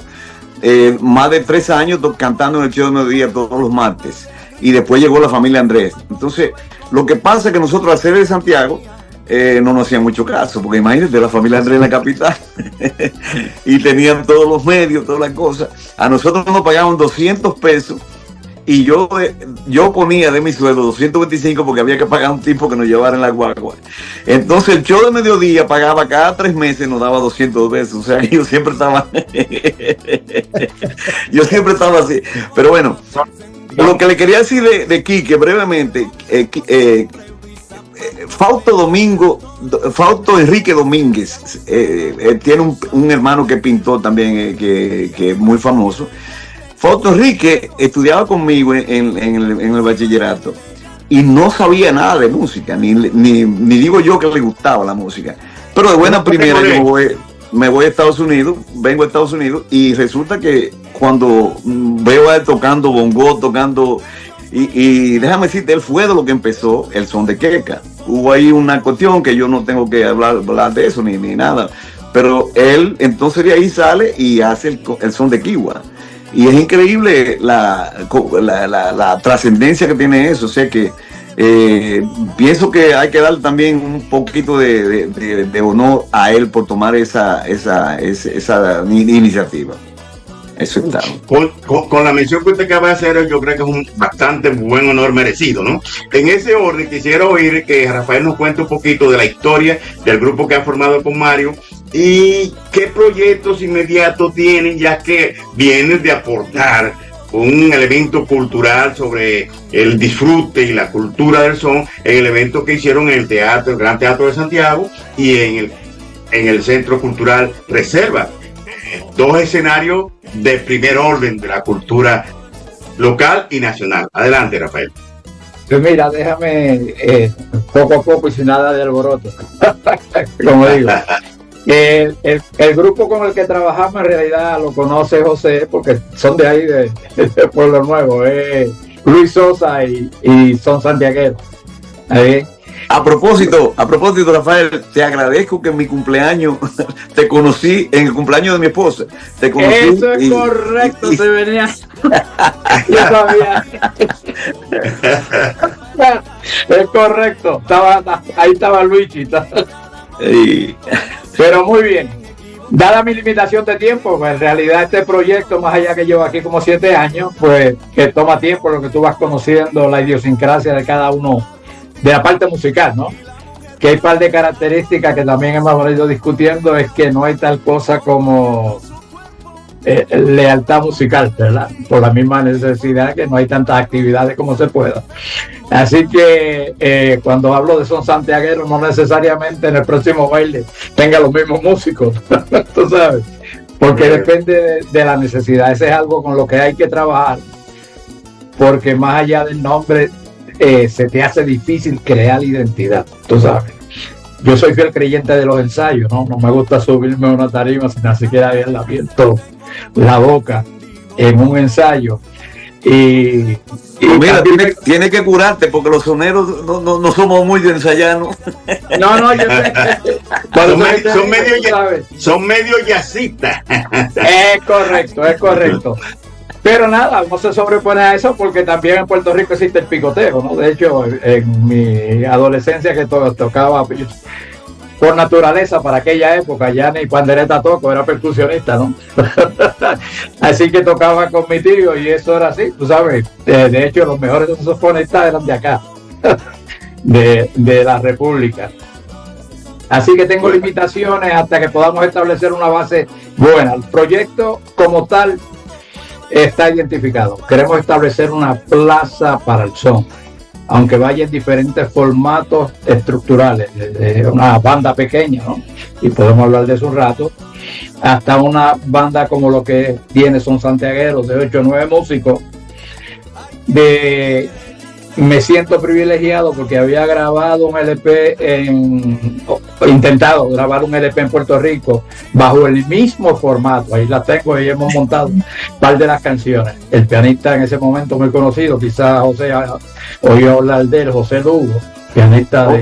más de 3 años cantando en el show de mediodía todos los martes, y después llegó la familia Andrés. Entonces lo que pasa es que nosotros, al ser de Santiago, no nos hacían mucho caso, porque imagínate, la familia Andrés en la capital y tenían todos los medios, todas las cosas. A nosotros nos pagaban 200 pesos, y yo ponía de mi sueldo 225 porque había que pagar a un tipo que nos llevara en la guagua. Entonces el show de mediodía pagaba cada 3 meses, nos daba 200 pesos. O sea, yo siempre estaba así. Pero bueno, lo que le quería decir de Quique brevemente, Fausto Enrique Domínguez tiene un hermano que pintó también, que es muy famoso. Fausto Enrique estudiaba conmigo en el bachillerato y no sabía nada de música, ni digo yo que le gustaba la música, pero de buena primera yo me voy a Estados Unidos, vengo a Estados Unidos, y resulta que cuando veo a él tocando bongo, y déjame decirte, él fue de lo que empezó el son de queca. Hubo ahí una cuestión que yo no tengo que hablar de eso ni nada, pero él entonces de ahí sale y hace el son de kiwa. Y es increíble la trascendencia que tiene eso. O sea que pienso que hay que dar también un poquito de honor a él por tomar esa iniciativa. Eso está. Con la mención que usted acaba de hacer, yo creo que es un bastante buen honor merecido, ¿no? En ese orden, quisiera oír que Rafael nos cuente un poquito de la historia del grupo que ha formado con Mario y qué proyectos inmediatos tienen, ya que vienen de aportar un elemento cultural sobre el disfrute y la cultura del son en el evento que hicieron en el teatro, el Gran Teatro de Santiago y en el Centro Cultural Reserva. Dos escenarios de primer orden de la cultura local y nacional. Adelante, Rafael. Pues mira, déjame poco a poco y sin nada de alboroto, como digo. El grupo con el que trabajamos en realidad lo conoce José, porque son de ahí, de Pueblo Nuevo, Luis Sosa y son santiagueros. A propósito, Rafael, te agradezco que en mi cumpleaños te conocí, en el cumpleaños de mi esposa. Te conocí. Eso es correcto, se venía. Yo sabía. Es correcto, ahí estaba Luigi. Pero muy bien. Dada mi limitación de tiempo, pues en realidad este proyecto, más allá que llevo aquí como 7 años, pues que toma tiempo lo que tú vas conociendo, la idiosincrasia de cada uno de la parte musical, ¿no? Que hay un par de características que también hemos venido discutiendo, es que no hay tal cosa como lealtad musical, ¿verdad? Por la misma necesidad que no hay tantas actividades como se pueda. Así que cuando hablo de son santiagueros, no necesariamente en el próximo baile tenga los mismos músicos, tú sabes, porque depende de la necesidad. Ese es algo con lo que hay que trabajar, porque más allá del nombre, se te hace difícil crear identidad, tú sabes. Yo soy fiel creyente de los ensayos, ¿no? No me gusta subirme a una tarima sin ni siquiera haberle abierto la boca en un ensayo. Y mira, tiene que curarte porque los soneros no somos muy de ensayar, ¿no? No, yo sé. Son medio jazzistas. Es correcto. Pero nada, no se sobrepone a eso porque también en Puerto Rico existe el picoteo, ¿no? De hecho, en mi adolescencia que tocaba por naturaleza para aquella época, ya ni pandereta toco, era percusionista, ¿no? Así que tocaba con mi tío y eso era así, tú sabes. De hecho, los mejores saxofonistas eran de acá, de la República. Así que tengo limitaciones hasta que podamos establecer una base buena. El proyecto como tal está identificado. Queremos establecer una plaza para el son, aunque vaya en diferentes formatos estructurales, desde una banda pequeña, ¿no? Y podemos hablar de eso un rato, hasta una banda como lo que tiene Son Santiagueros, de 8 o 9 músicos. Me siento privilegiado porque había grabado un LP intentado grabar un LP en Puerto Rico bajo el mismo formato. Ahí la tengo y hemos montado un par de las canciones. El pianista en ese momento muy conocido, quizás José oyó hablar de él, José Lugo, pianista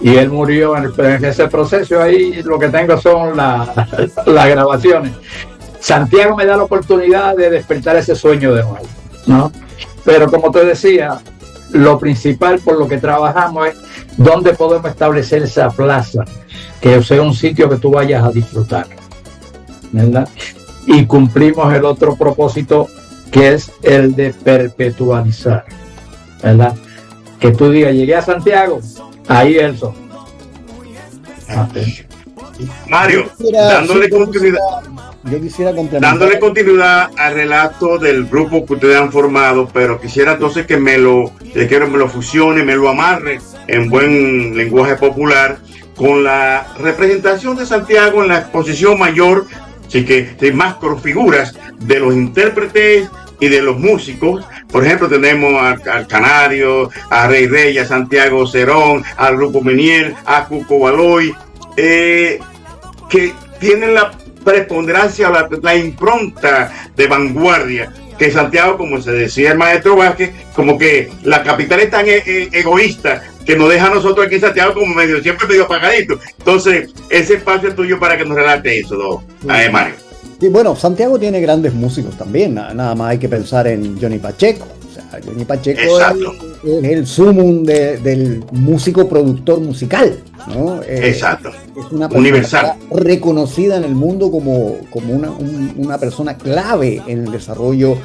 y él murió en ese proceso. Ahí lo que tengo son las grabaciones. Santiago me da la oportunidad de despertar ese sueño de nuevo, ¿no? Pero como te decía, lo principal por lo que trabajamos es dónde podemos establecer esa plaza, que sea un sitio que tú vayas a disfrutar, ¿verdad? Y cumplimos el otro propósito, que es el de perpetualizar, ¿verdad? Que tú digas, llegué a Santiago, ahí el son. Mario, yo quisiera complementar. Dándole continuidad al relato del grupo que ustedes han formado, pero quisiera entonces que me lo fusione, me lo amarre en buen lenguaje popular con la representación de Santiago en la exposición mayor, así que de macrofiguras de los intérpretes y de los músicos. Por ejemplo, tenemos al Canario, a Rey Rey, a Santiago Cerón, al Grupo Meniel, a Cuco Baloy, que tienen la preponderancia, la impronta de vanguardia, que Santiago, como se decía el maestro Vázquez, como que la capital es tan egoísta que nos deja a nosotros aquí en Santiago como siempre medio apagadito. Entonces, ese espacio es tuyo para que nos relate eso, Mario. Y bueno, Santiago tiene grandes músicos también, nada más hay que pensar en Johnny Pacheco. O sea, Johnny Pacheco es el sumum del músico productor musical. ¿no? Exacto. Es una persona Universal. reconocida en el mundo como una persona clave en el desarrollo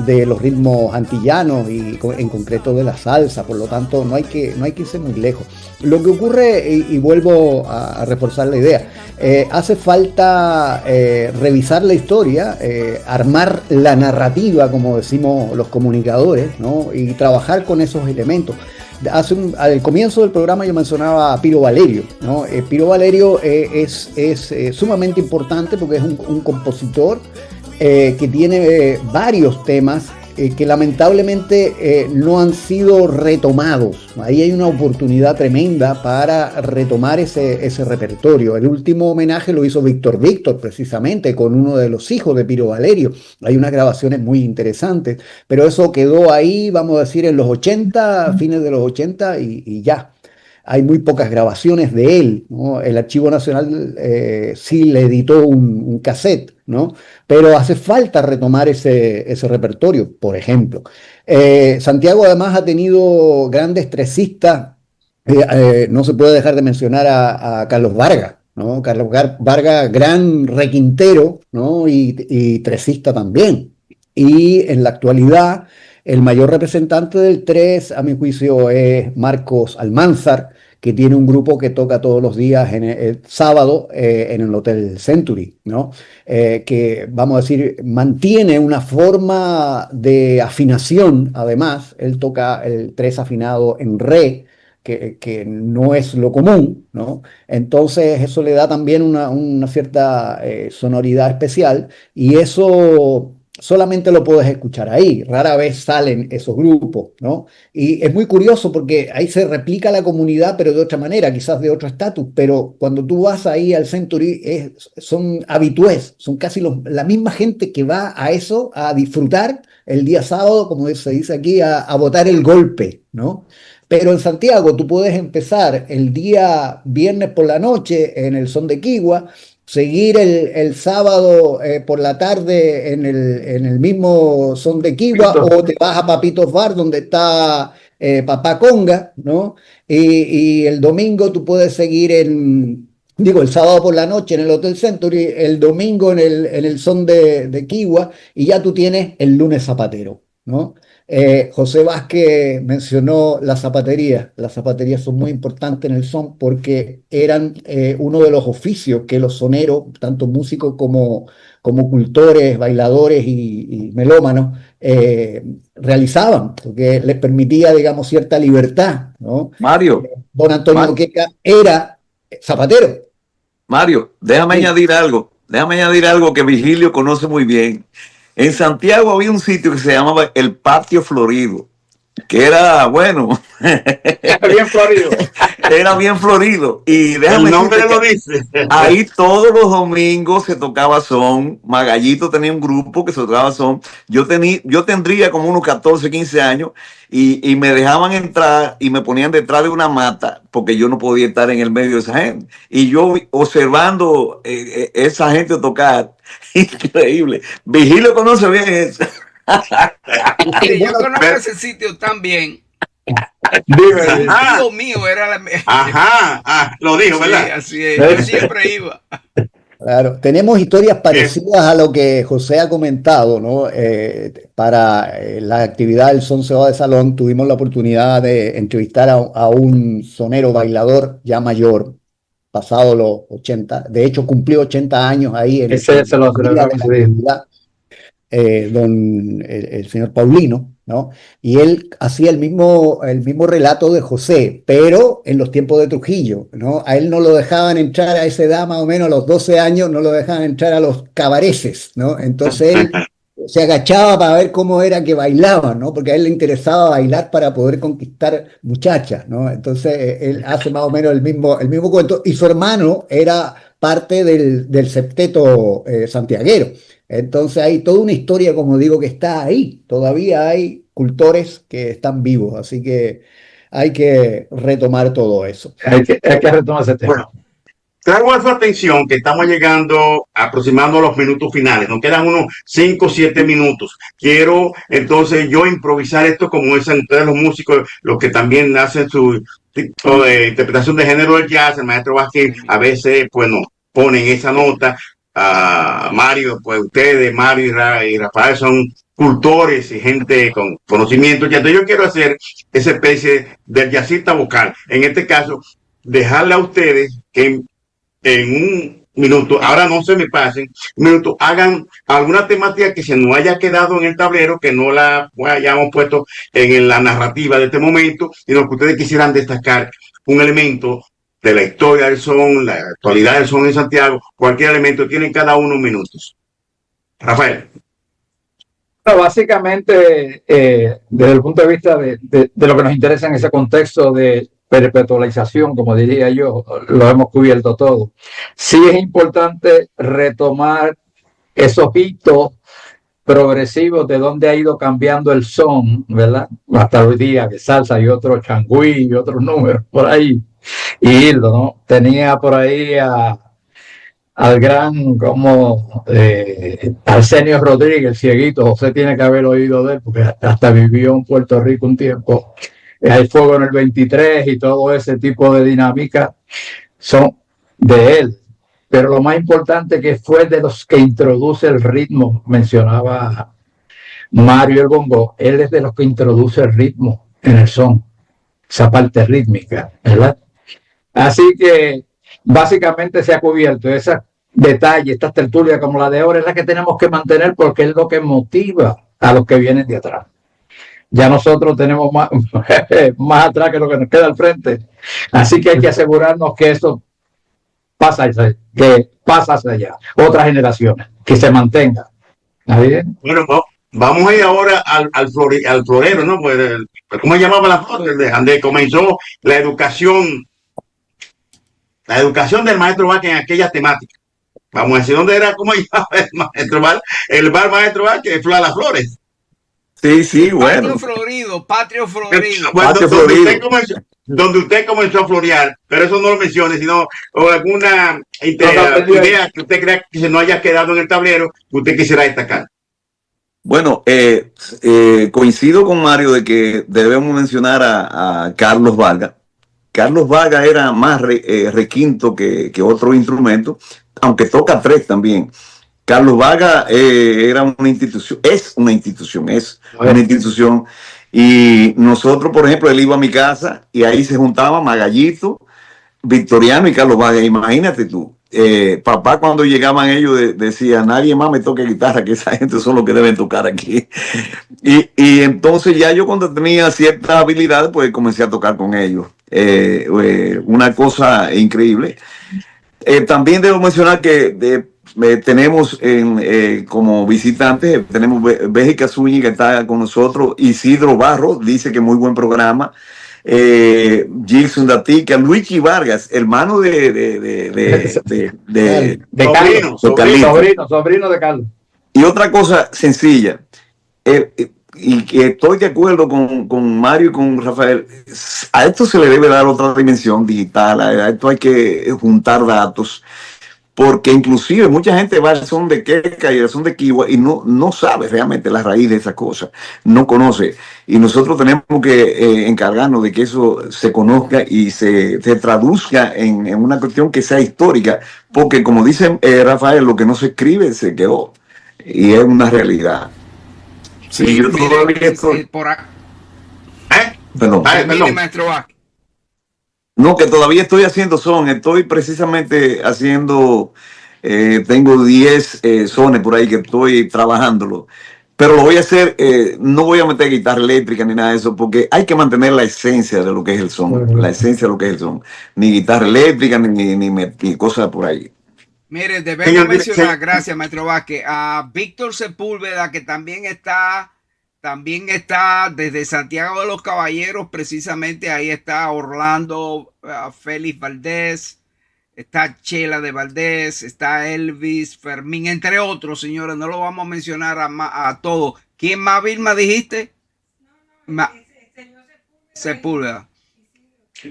de los ritmos antillanos y en concreto de la salsa. Por lo tanto, no hay que irse muy lejos. Lo que ocurre, y vuelvo a reforzar la idea, hace falta revisar la historia, armar la narrativa, como decimos los comunicadores, ¿no? Y trabajar con esos elementos. Al comienzo del programa yo mencionaba a Piro Valerio, ¿no? Piro Valerio es sumamente importante porque es un compositor que tiene varios temas que lamentablemente no han sido retomados. Ahí hay una oportunidad tremenda para retomar ese repertorio. El último homenaje lo hizo Víctor Víctor, precisamente, con uno de los hijos de Piro Valerio. Hay unas grabaciones muy interesantes, pero eso quedó ahí, vamos a decir, en los 80, fines de los 80 y ya. Hay muy pocas grabaciones de él, ¿no? El Archivo Nacional sí le editó un cassette, ¿no? Pero hace falta retomar ese repertorio, por ejemplo. Santiago además ha tenido grandes tresistas, no se puede dejar de mencionar a Carlos Vargas, ¿no? Carlos Vargas, gran requintero, ¿no? Y tresista también. Y en la actualidad, el mayor representante del tres, a mi juicio, es Marcos Almanzar, que tiene un grupo que toca todos los días en el sábado en el Hotel Century, ¿no? Que, vamos a decir, mantiene una forma de afinación. Además, él toca el tres afinado en re, que no es lo común, ¿no? Entonces eso le da también una cierta sonoridad especial, y eso solamente lo puedes escuchar ahí. Rara vez salen esos grupos, ¿no? Y es muy curioso porque ahí se replica la comunidad, pero de otra manera, quizás de otro estatus. Pero cuando tú vas ahí al Century, son habitués, son casi la misma gente que va a eso, a disfrutar el día sábado, como se dice aquí, a botar el golpe, ¿no? Pero en Santiago tú puedes empezar el día viernes por la noche en el Son de Quigua, seguir el sábado por la tarde en el mismo Son de Quigua, o te vas a Papitos Bar, donde está Papá Conga, ¿no? Y el domingo tú puedes seguir el sábado por la noche en el Hotel Century, el domingo en el Son de Quigua, y ya tú tienes el lunes zapatero, ¿no? José Vázquez mencionó las zapaterías. Las zapaterías son muy importantes en el son porque eran uno de los oficios que los soneros, tanto músicos como cultores, bailadores y melómanos, realizaban, porque les permitía, digamos, cierta libertad, ¿no? Mario, Don Antonio Queca era zapatero. Mario, déjame añadir algo que Virgilio conoce muy bien. En Santiago había un sitio que se llamaba el Patio Florido, que era, bueno, Bien florido. era bien florido. Y déjame El nombre decirte lo que dice. ahí todos los domingos se tocaba son. Magallito tenía un grupo que se tocaba son. Yo tendría como unos 14, 15 años y me dejaban entrar y me ponían detrás de una mata porque yo no podía estar en el medio de esa gente. Y yo observando esa gente tocar, increíble. Vigilio conoce bien eso. Sí, yo conozco ese sitio también. Dime. Tío mío era la... Ajá, lo dijo, ¿verdad? Sí, así es. Yo siempre iba. Claro, tenemos historias parecidas a lo que José ha comentado, ¿no? Para la actividad del Son Se Va de Salón tuvimos la oportunidad de entrevistar a un sonero bailador ya mayor, pasado los 80, de hecho cumplió 80 años ahí en Ese se lo día de la celebramos ese día. actividad, el señor Paulino, ¿no? Y él hacía el mismo relato de José, pero en los tiempos de Trujillo, ¿no? A él no lo dejaban entrar, a esa edad más o menos, a los 12 años, no lo dejaban entrar a los cabareces, ¿no? Entonces él se agachaba para ver cómo era que bailaban, ¿no? Porque a él le interesaba bailar para poder conquistar muchachas, ¿no? Entonces él hace más o menos el mismo cuento, y su hermano era parte del septeto santiaguero. Entonces hay toda una historia, como digo, que está ahí. Todavía hay cultores que están vivos, así que hay que retomar todo eso. Hay que retomar ese tema. Bueno, traigo a su atención que estamos llegando aproximando a los minutos finales. Nos quedan unos 5 o 7 minutos. Quiero entonces yo improvisar esto como es entre los músicos, los que también hacen tipo de interpretación de género del jazz, el maestro Vázquez a veces, pues no, ponen esa nota. Mario, pues ustedes, Mario y Rafael son cultores y gente con conocimiento. Ya yo quiero hacer esa especie del jazzista vocal. En este caso, dejarle a ustedes que en un minuto, ahora no se me pasen, un minuto, hagan alguna temática que se nos haya quedado en el tablero, que no la hayamos puesto en la narrativa de este momento, sino que ustedes quisieran destacar un elemento de la historia del son, la actualidad del son en Santiago, cualquier elemento, tienen cada uno minutos. Rafael. Bueno, básicamente, desde el punto de vista de lo que nos interesa en ese contexto de perpetualización, como diría yo, lo hemos cubierto todo. Sí es importante retomar esos hitos progresivos de donde ha ido cambiando el son, ¿verdad? Hasta hoy día, que salsa y otros changüí y otros números por ahí. Y irlo, ¿no? Tenía por ahí al gran como Arsenio Rodríguez, cieguito. José tiene que haber oído de él, porque hasta vivió en Puerto Rico un tiempo. Hay fuego en el 23 y todo ese tipo de dinámica son de él. Pero lo más importante que fue de los que introduce el ritmo, mencionaba Mario el bongo, él es de los que introduce el ritmo en el son, esa parte rítmica, ¿verdad? Así que básicamente se ha cubierto esos detalles, estas tertulias como la de ahora es la que tenemos que mantener porque es lo que motiva a los que vienen de atrás. Ya nosotros tenemos más atrás que lo que nos queda al frente. Así que hay que asegurarnos que eso pasa hacia allá. Otras generaciones, que se mantenga. ¿Está bien? Bueno, vamos a ir ahora al florero, ¿no? Pues, ¿cómo se llamaba la flor? Donde comenzó la educación del maestro Vázquez en aquellas temáticas. Vamos a decir, ¿dónde era? ¿Cómo llamaba el maestro Vázquez? El bar maestro Vázquez, Flor a las Flores. Sí, bueno. Patrio Florido. Bueno, donde usted comenzó a florear, pero eso no lo mencione, sino alguna idea que usted crea que se nos haya quedado en el tablero que usted quisiera destacar. Bueno, coincido con Mario de que debemos mencionar a Carlos Vargas. Carlos Vargas era más requinto que otro instrumento, aunque toca tres también. Carlos Vargas era una institución, es una institución. Y nosotros, por ejemplo, él iba a mi casa y ahí se juntaba Magallito, Victoriano y Carlos Vargas. Imagínate tú, papá cuando llegaban ellos decía, nadie más me toque guitarra, que esa gente son los que deben tocar aquí. Y entonces ya yo cuando tenía cierta habilidad, pues comencé a tocar con ellos. Una cosa increíble. También debo mencionar que tenemos como visitantes, tenemos Béjica Zúñiga que está con nosotros, Isidro Barro, dice que muy buen programa, Gilson Datica, Luigi Vargas, hermano de Carlos, sobrino de Carlos. Y otra cosa sencilla, y que estoy de acuerdo con Mario y con Rafael, a esto se le debe dar otra dimensión digital, a esto hay que juntar datos, porque inclusive mucha gente va al son de queca y al son de kiwa y no sabe realmente la raíz de esas cosas, no conoce, y nosotros tenemos que encargarnos de que eso se conozca y se traduzca en una cuestión que sea histórica, porque como dice Rafael, lo que no se escribe se quedó, y es una realidad. Sí, yo todavía estoy por acá. Perdón. Maestro Vázquez. No, que todavía estoy haciendo son, estoy precisamente haciendo, tengo 10 sones por ahí que estoy trabajándolo, pero lo voy a hacer, no voy a meter guitarra eléctrica ni nada de eso, porque hay que mantener la esencia de lo que es el son, la esencia de lo que es el son, ni guitarra eléctrica ni cosas por ahí. Mire, debemos mencionar, gracias Maestro Vázquez, a Víctor Sepúlveda, que también está desde Santiago de los Caballeros, precisamente ahí está Orlando Félix Valdés, está Chela de Valdés, está Elvis Fermín, entre otros, señores, no lo vamos a mencionar a todos. ¿Quién más, Vilma, dijiste? Sepúlveda.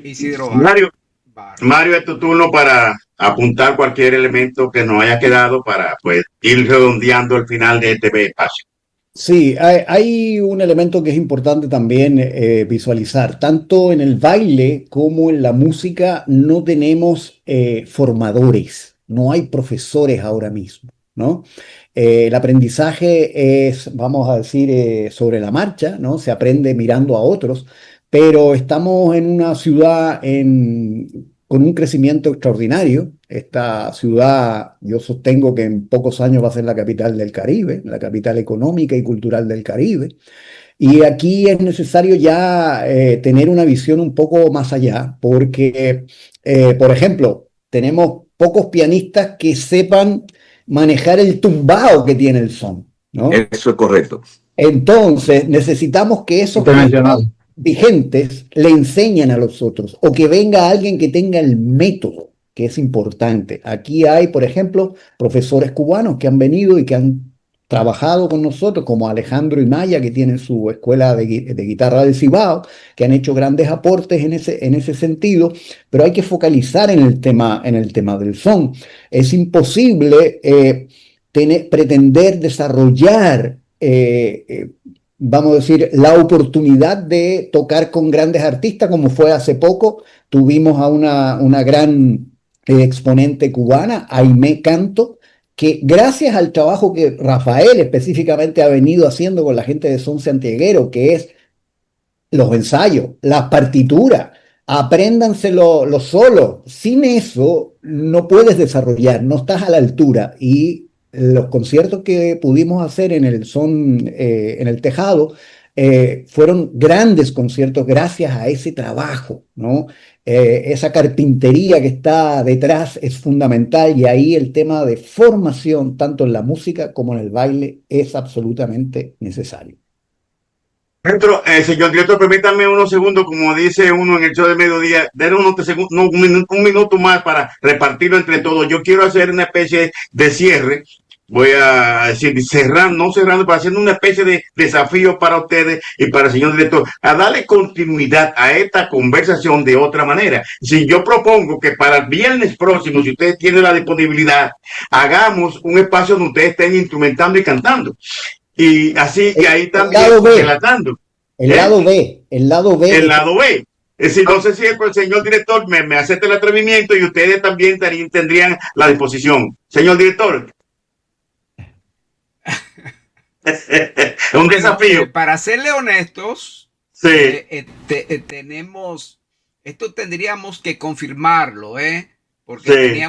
Isidro Mario, es tu turno para apuntar cualquier elemento que nos haya quedado para pues ir redondeando el final de este espacio. Sí, hay un elemento que es importante también visualizar. Tanto en el baile como en la música no tenemos formadores, no hay profesores ahora mismo, ¿no? El aprendizaje es, vamos a decir, sobre la marcha, ¿no? Se aprende mirando a otros, pero estamos en una ciudad con un crecimiento extraordinario. Esta ciudad, yo sostengo que en pocos años va a ser la capital del Caribe, la capital económica y cultural del Caribe. Y aquí es necesario ya tener una visión un poco más allá, porque, por ejemplo, tenemos pocos pianistas que sepan manejar el tumbao que tiene el son, ¿no? Eso es correcto. Entonces, necesitamos que esos vigentes le enseñen a los otros, o que venga alguien que tenga el método, que es importante. Aquí hay, por ejemplo, profesores cubanos que han venido y que han trabajado con nosotros, como Alejandro Imaya, que tiene su escuela de guitarra del Cibao, que han hecho grandes aportes en ese sentido, pero hay que focalizar en el tema del son. Es imposible pretender desarrollar vamos a decir, la oportunidad de tocar con grandes artistas, como fue hace poco. Tuvimos a una gran exponente cubana, Aimé Canto, que gracias al trabajo que Rafael específicamente ha venido haciendo con la gente de Son Santiaguero, que es los ensayos, las partituras, apréndanselo los solos. Sin eso no puedes desarrollar, no estás a la altura. Y los conciertos que pudimos hacer en el Tejado fueron grandes conciertos gracias a ese trabajo, ¿no? Esa carpintería que está detrás es fundamental, y ahí el tema de formación, tanto en la música como en el baile, es absolutamente necesario. Señor director, permítame unos segundos, como dice uno en el show de mediodía, den un minuto más para repartirlo entre todos. Yo quiero hacer una especie de cierre. Voy a decir, no cerrando, pero haciendo una especie de desafío para ustedes y para el señor director, a darle continuidad a esta conversación de otra manera. Si yo propongo que para el viernes próximo, si ustedes tienen la disponibilidad, hagamos un espacio donde ustedes estén instrumentando y cantando. Y así, y ahí también relatando. El lado B. El lado B. Es decir, no sé si el señor director me acepta el atrevimiento, y ustedes también tendrían la disposición. Señor director. Un desafío. Para serle honestos, sí. Esto tendríamos que confirmarlo, porque sí,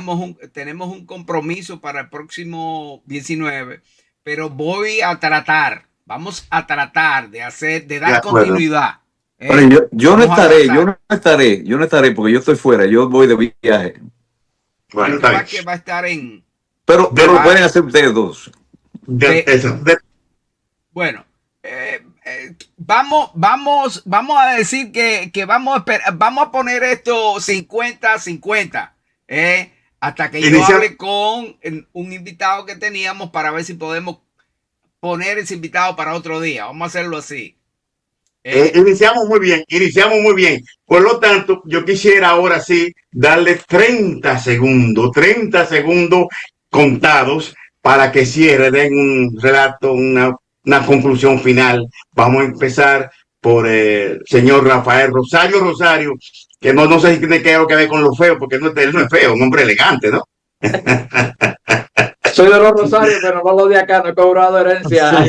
tenemos un compromiso para el próximo 19, pero vamos a tratar de dar continuidad. Pero yo no estaré porque yo estoy fuera, yo voy de viaje. Bueno, que va a estar en... Pero lo pueden hacer ustedes dos. Bueno, vamos a decir que vamos a poner esto 50-50, hasta que yo hable con un invitado que teníamos, para ver si podemos poner ese invitado para otro día. Vamos a hacerlo así. Iniciamos muy bien. Por lo tanto, yo quisiera ahora sí darle 30 segundos contados para que cierre, den un relato, una conclusión final. Vamos a empezar por el señor Rafael Rosario, que no sé si tiene que ver con lo feo, porque él no es feo, un hombre elegante, ¿no? Soy de los Rosarios, pero no lo de acá, no he cobrado herencia.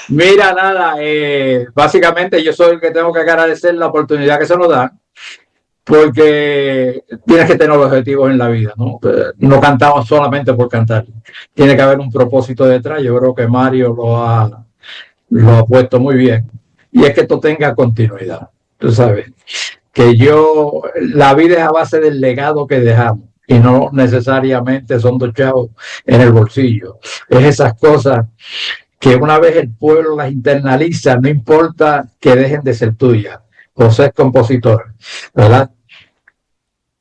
Mira, nada, básicamente yo soy el que tengo que agradecer la oportunidad que se nos da, porque tienes que tener objetivos en la vida, ¿no? No cantamos solamente por cantar, tiene que haber un propósito detrás. Yo creo que Mario lo ha puesto muy bien, y es que esto tenga continuidad. Tú sabes que la vida es a base del legado que dejamos, y no necesariamente son 2 chavos en el bolsillo. Es esas cosas que una vez el pueblo las internaliza, no importa que dejen de ser tuyas. José es compositor, ¿verdad?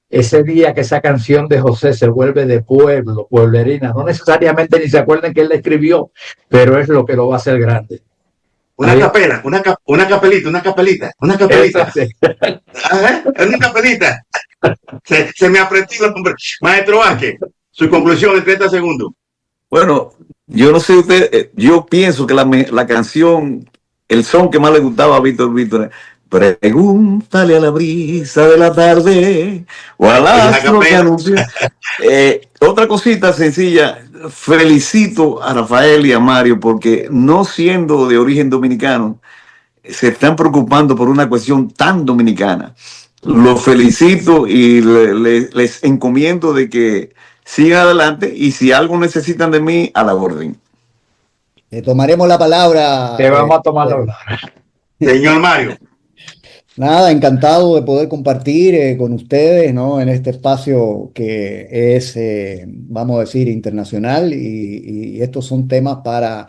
Ese día que esa canción de José se vuelve de pueblo, pueblerina, no necesariamente ni se acuerden que él la escribió, pero es lo que lo va a hacer grande. Una capelita. Ajá, una capelita. Se me apretó el nombre. Maestro Vázquez, su conclusión en 30 segundos. Bueno, yo no sé usted, yo pienso que la canción, el son que más le gustaba a Víctor, pregúntale a la brisa de la tarde o al astro que anunció. Otra cosita sencilla, felicito a Rafael y a Mario porque no siendo de origen dominicano, se están preocupando por una cuestión tan dominicana. Los felicito y les encomiendo de que sigan adelante y si algo necesitan de mí, a la orden. Tomaremos la palabra. Te vamos a tomar la palabra. Señor Mario. Nada, encantado de poder compartir con ustedes, ¿no? En este espacio que es, vamos a decir, internacional y estos son temas para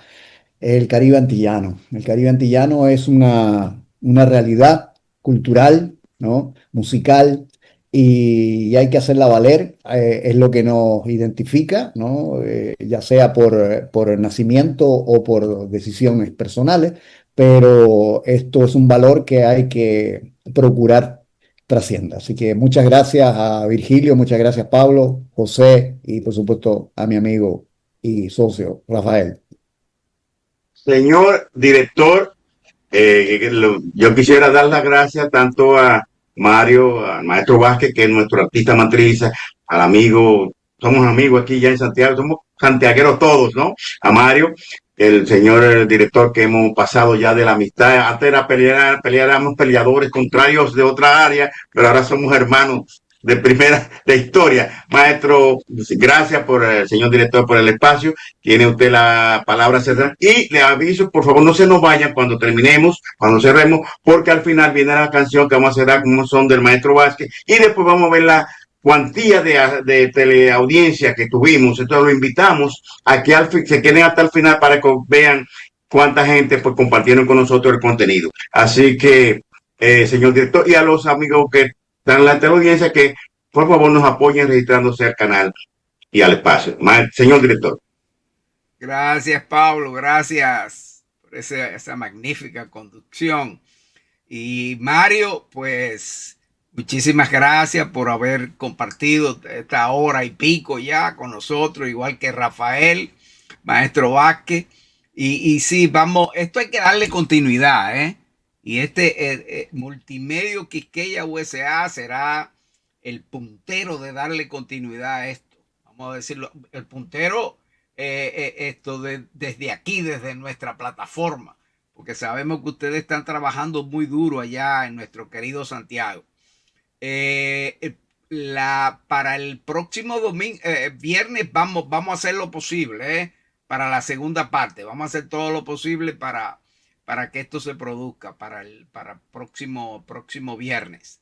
el Caribe antillano. El Caribe antillano es una realidad cultural, ¿no? Musical, y hay que hacerla valer. Es lo que nos identifica, ¿no? Ya sea por nacimiento o por decisiones personales, pero esto es un valor que hay que procurar trascienda. Así que muchas gracias a Virgilio, muchas gracias Pablo, José y por supuesto a mi amigo y socio Rafael. Señor director, yo quisiera dar las gracias tanto a Mario, al maestro Vázquez, que es nuestro artista matriz, al amigo, somos amigos aquí ya en Santiago, somos santiagueros todos, ¿no? A Mario, el señor director, que hemos pasado ya de la amistad, antes era peleáramos peleadores contrarios de otra área, pero ahora somos hermanos de primera de historia. Maestro, gracias por el señor director por el espacio. Tiene usted la palabra central. Y le aviso, por favor, no se nos vayan cuando terminemos, cuando cerremos, porque al final viene la canción que vamos a hacer como son del maestro Vázquez. Y después vamos a ver la cuantía de teleaudiencia que tuvimos. Entonces lo invitamos a que se queden hasta el final para que vean cuánta gente pues compartieron con nosotros el contenido. Así que, señor director, y a los amigos que están en la teleaudiencia, que por favor nos apoyen registrándose al canal y al espacio. Señor director. Gracias, Pablo, gracias por esa magnífica conducción. Y Mario, pues muchísimas gracias por haber compartido esta hora y pico ya con nosotros, igual que Rafael, maestro Vázquez. Y sí, vamos, esto hay que darle continuidad, ¿eh? Y este Multimedio Quisqueya USA será el puntero de darle continuidad a esto. Vamos a decirlo, el puntero desde aquí, desde nuestra plataforma, porque sabemos que ustedes están trabajando muy duro allá en nuestro querido Santiago. Para el próximo viernes vamos a hacer lo posible, para la segunda parte. Vamos a hacer todo lo posible para que esto se produzca para próximo viernes.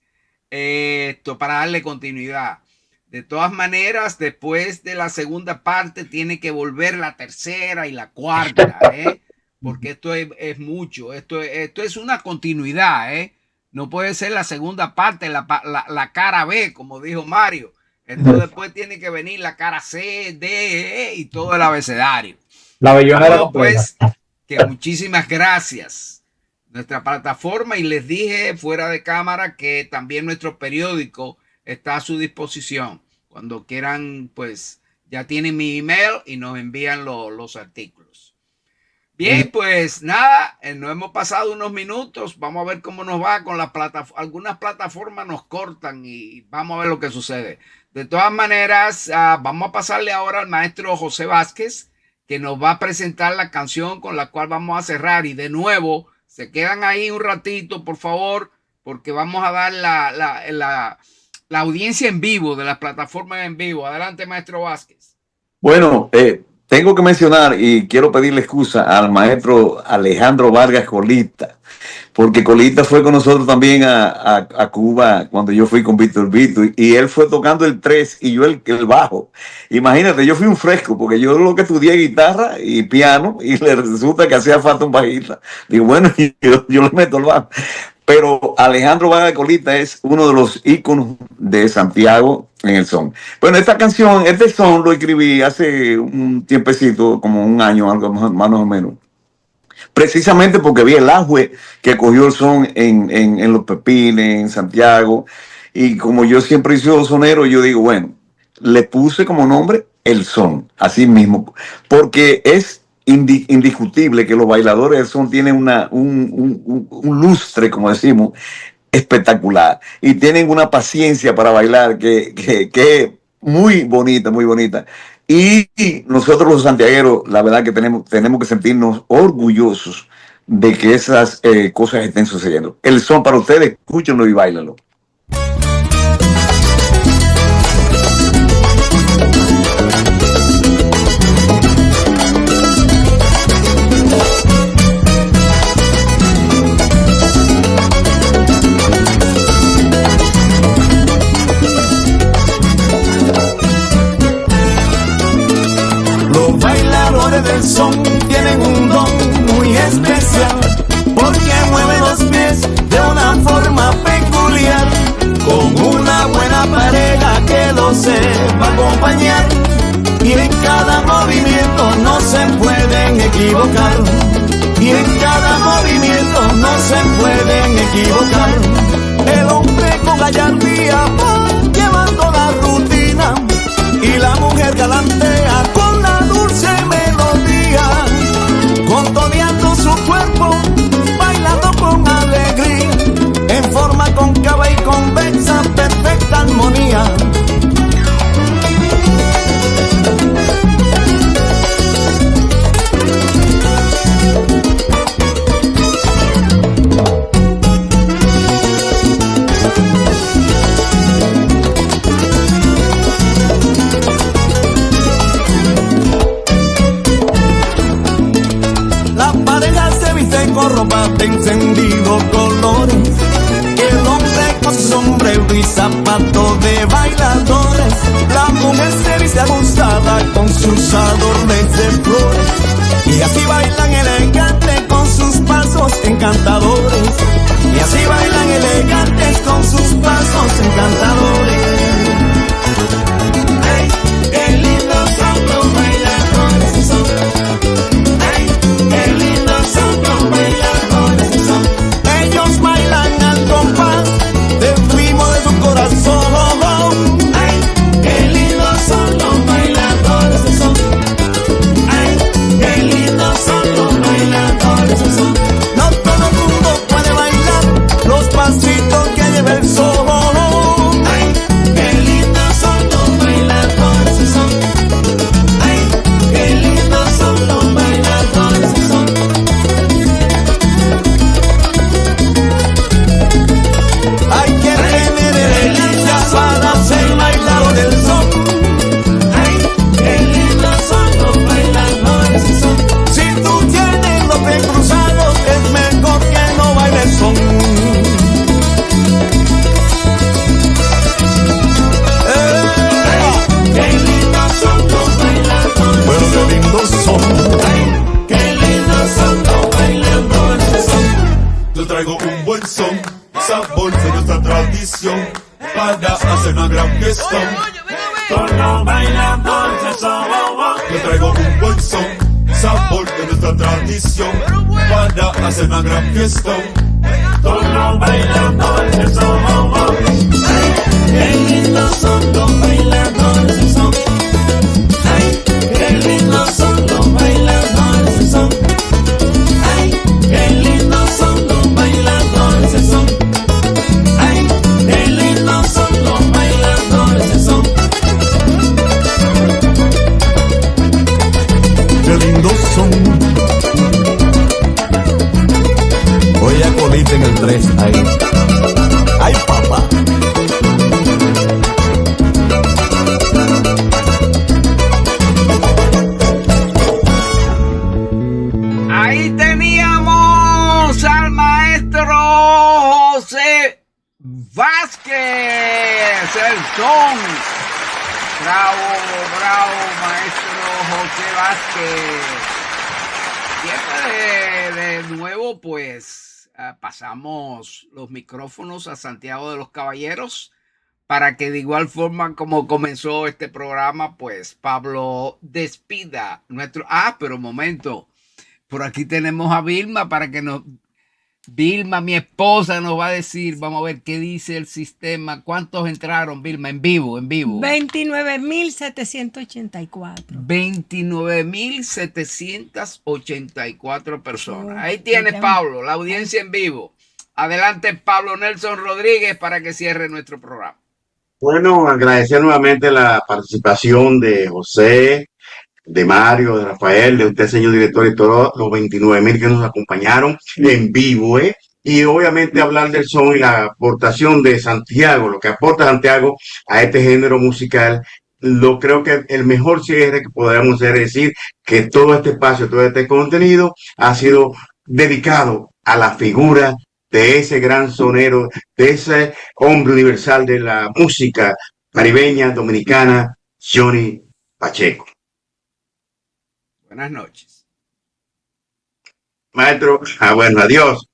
Para darle continuidad. De todas maneras, después de la segunda parte tiene que volver la tercera y la cuarta, porque esto es mucho. Esto es una continuidad, No puede ser la segunda parte, la cara B, como dijo Mario. Esto después tiene que venir la cara C, D, E y todo el abecedario. La bellonera. Bueno, pues, que muchísimas gracias. Nuestra plataforma, y les dije fuera de cámara que también nuestro periódico está a su disposición. Cuando quieran, pues ya tienen mi email y nos envían los artículos. Bien, pues nada, nos hemos pasado unos minutos. Vamos a ver cómo nos va con las plataformas. Algunas plataformas nos cortan y vamos a ver lo que sucede. De todas maneras, vamos a pasarle ahora al maestro José Vázquez, que nos va a presentar la canción con la cual vamos a cerrar. Y de nuevo, se quedan ahí un ratito, por favor, porque vamos a dar la audiencia en vivo de las plataformas en vivo. Adelante, maestro Vázquez. Bueno, tengo que mencionar y quiero pedirle excusa al maestro Alejandro Vargas Colita, porque Colita fue con nosotros también a Cuba cuando yo fui con Víctor y él fue tocando el 3 y yo el bajo. Imagínate, yo fui un fresco porque yo lo que estudié guitarra y piano y le resulta que hacía falta un bajista. Digo, bueno, yo le meto el bajo. Pero Alejandro Vargas Colita es uno de los íconos de Santiago en el son. Bueno, esta canción, este son lo escribí hace un tiempecito, como un año, algo más o menos. Precisamente porque vi el auge que cogió el son en Los Pepines, en Santiago. Y como yo siempre he sido sonero, yo digo, bueno, le puse como nombre el son, así mismo, porque es indiscutible que los bailadores del son tienen un lustre, como decimos, espectacular, y tienen una paciencia para bailar que es muy bonita, muy bonita. Y nosotros los santiagueros, la verdad que tenemos que sentirnos orgullosos de que esas cosas estén sucediendo. El son para ustedes, escúchenlo y bailenlo. Los bailadores del son tienen un don muy especial, porque mueven los pies de una forma peculiar, con una buena pareja que los sepa acompañar, y en cada movimiento no se pueden equivocar, y en cada movimiento no se pueden equivocar. El hombre con gallardía va llevando la rutina, y la mujer galantea con la dulce melodía, contoneando su cuerpo, bailando con alegría, en forma cóncava y convexa, perfecta armonía. Con ropa de encendido colores, el hombre con su sombrero y zapatos de bailadores, la mujer se viste ajustada con sus adornos de flores, y así bailan elegantes con sus pasos encantadores, y así bailan elegantes con sus pasos encantadores. Ay, qué lindos son los bailadores son. Ay, qué lindos son los bailadores son. Ellos bailan al compás del ritmo de su corazón. Ay, qué lindos son los bailadores son. Ay, qué lindos son los bailadores son. No todo el mundo puede bailar los pasitos que lleva el sol. Ay, qué lindos son los bailadores son. Ay, qué lindos son los bailadores son. Hay que tener elegancia para ser bailador del son. Ay, qué lindos son los bailadores son. Si tú tienes los pies cruzados, es mejor que no bailes son. Ay, qué lindos son los bailadores. Bueno, qué lindos son. Ay, qué lindos son los bailadores son. Yo traigo un buen son, sabor de nuestra tradición, para hacer una gran fiesta. Con los bailadores son. Yo traigo un buen son, sabor de nuestra tradición, para hacer una gran fiesta. Con los bailadores son. Ay, qué lindos son los bailadores son. Ay, qué lindos son los bailadores son. Ay, qué lindos son los bailadores son. Ay, qué lindos son los bailadores son. Qué lindos son. Oye, a colita en el 3 ahí. Ay, papá. Ahí teníamos al maestro José Vázquez, el son. Bravo, bravo, maestro José Vázquez. Siempre de nuevo, pues pasamos los micrófonos a Santiago de los Caballeros para que de igual forma como comenzó este programa, pues Pablo despida nuestro... pero momento, por aquí tenemos a Vilma para que nos Vilma, mi esposa, nos va a decir, vamos a ver qué dice el sistema. ¿Cuántos entraron, Vilma? En vivo. 29.784. 29.784 personas. Ahí Oh, tienes, ya. Pablo, la audiencia en vivo. Adelante, Pablo Nelson Rodríguez, para que cierre nuestro programa. Bueno, agradecer nuevamente la participación de José, de Mario, de Rafael, de usted, señor director, y todos los 29,000 que nos acompañaron en vivo, ¿eh? Y obviamente hablar del son y la aportación de Santiago, lo que aporta Santiago a este género musical. Lo creo que el mejor cierre que podríamos hacer es decir que todo este espacio, todo este contenido ha sido dedicado a la figura de ese gran sonero, de ese hombre universal de la música caribeña, dominicana, Johnny Pacheco. Buenas noches. Maestro, bueno, adiós.